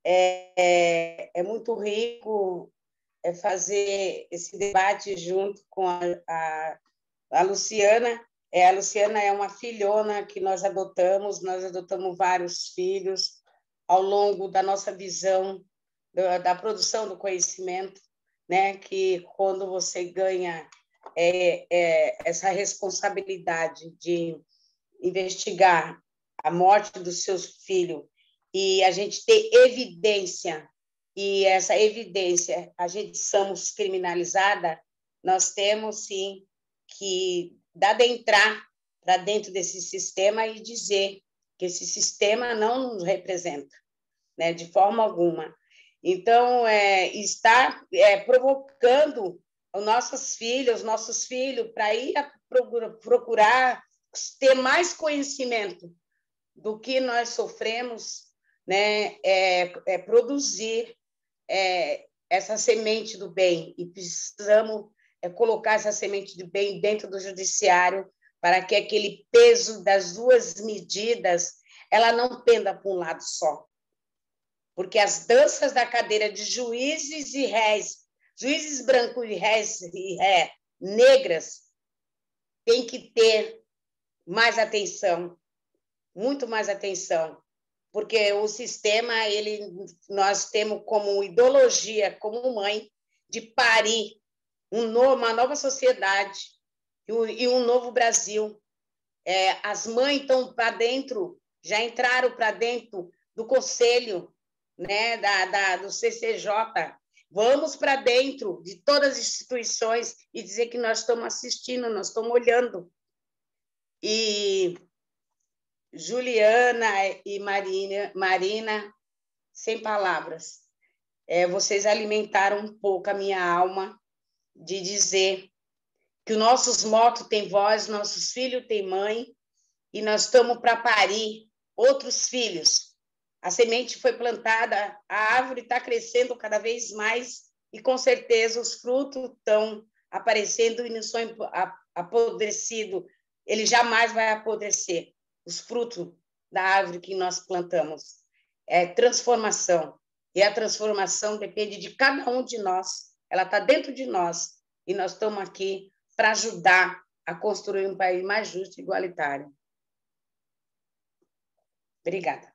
É muito rico fazer esse debate junto com a Luciana. A Luciana é uma filhona que nós adotamos vários filhos ao longo da nossa visão da produção do conhecimento, né? Que quando você ganha essa responsabilidade de investigar a morte do seu filho e a gente ter evidência, e essa evidência, a gente somos criminalizada, nós temos, sim, que adentrar para dentro desse sistema e dizer que esse sistema não nos representa, né, de forma alguma. Então, estar provocando os nossos filhos para ir procurar ter mais conhecimento do que nós sofremos, né? Produzir essa semente do bem, e precisamos colocar essa semente do bem dentro do judiciário para que aquele peso das duas medidas ela não penda para um lado só. Porque as danças da cadeira de juízes e réis, juízes brancos e réis negras, tem que ter mais atenção, muito mais atenção, porque o sistema, nós temos como ideologia, como mãe, de parir uma nova sociedade e um novo Brasil. As mães estão para dentro, já entraram para dentro do conselho, né, do CCJ. Vamos para dentro de todas as instituições e dizer que nós estamos assistindo, nós estamos olhando. E Juliana e Marina, sem palavras. Vocês alimentaram um pouco a minha alma de dizer que os nossos motos têm voz, nossos filhos têm mãe, e nós estamos para parir outros filhos. A semente foi plantada, a árvore está crescendo cada vez mais, e com certeza os frutos estão aparecendo e não são apodrecidos. Ele jamais vai apodrecer. Os frutos da árvore que nós plantamos. É transformação. E a transformação depende de cada um de nós. Ela está dentro de nós. E nós estamos aqui para ajudar a construir um país mais justo e igualitário. Obrigada.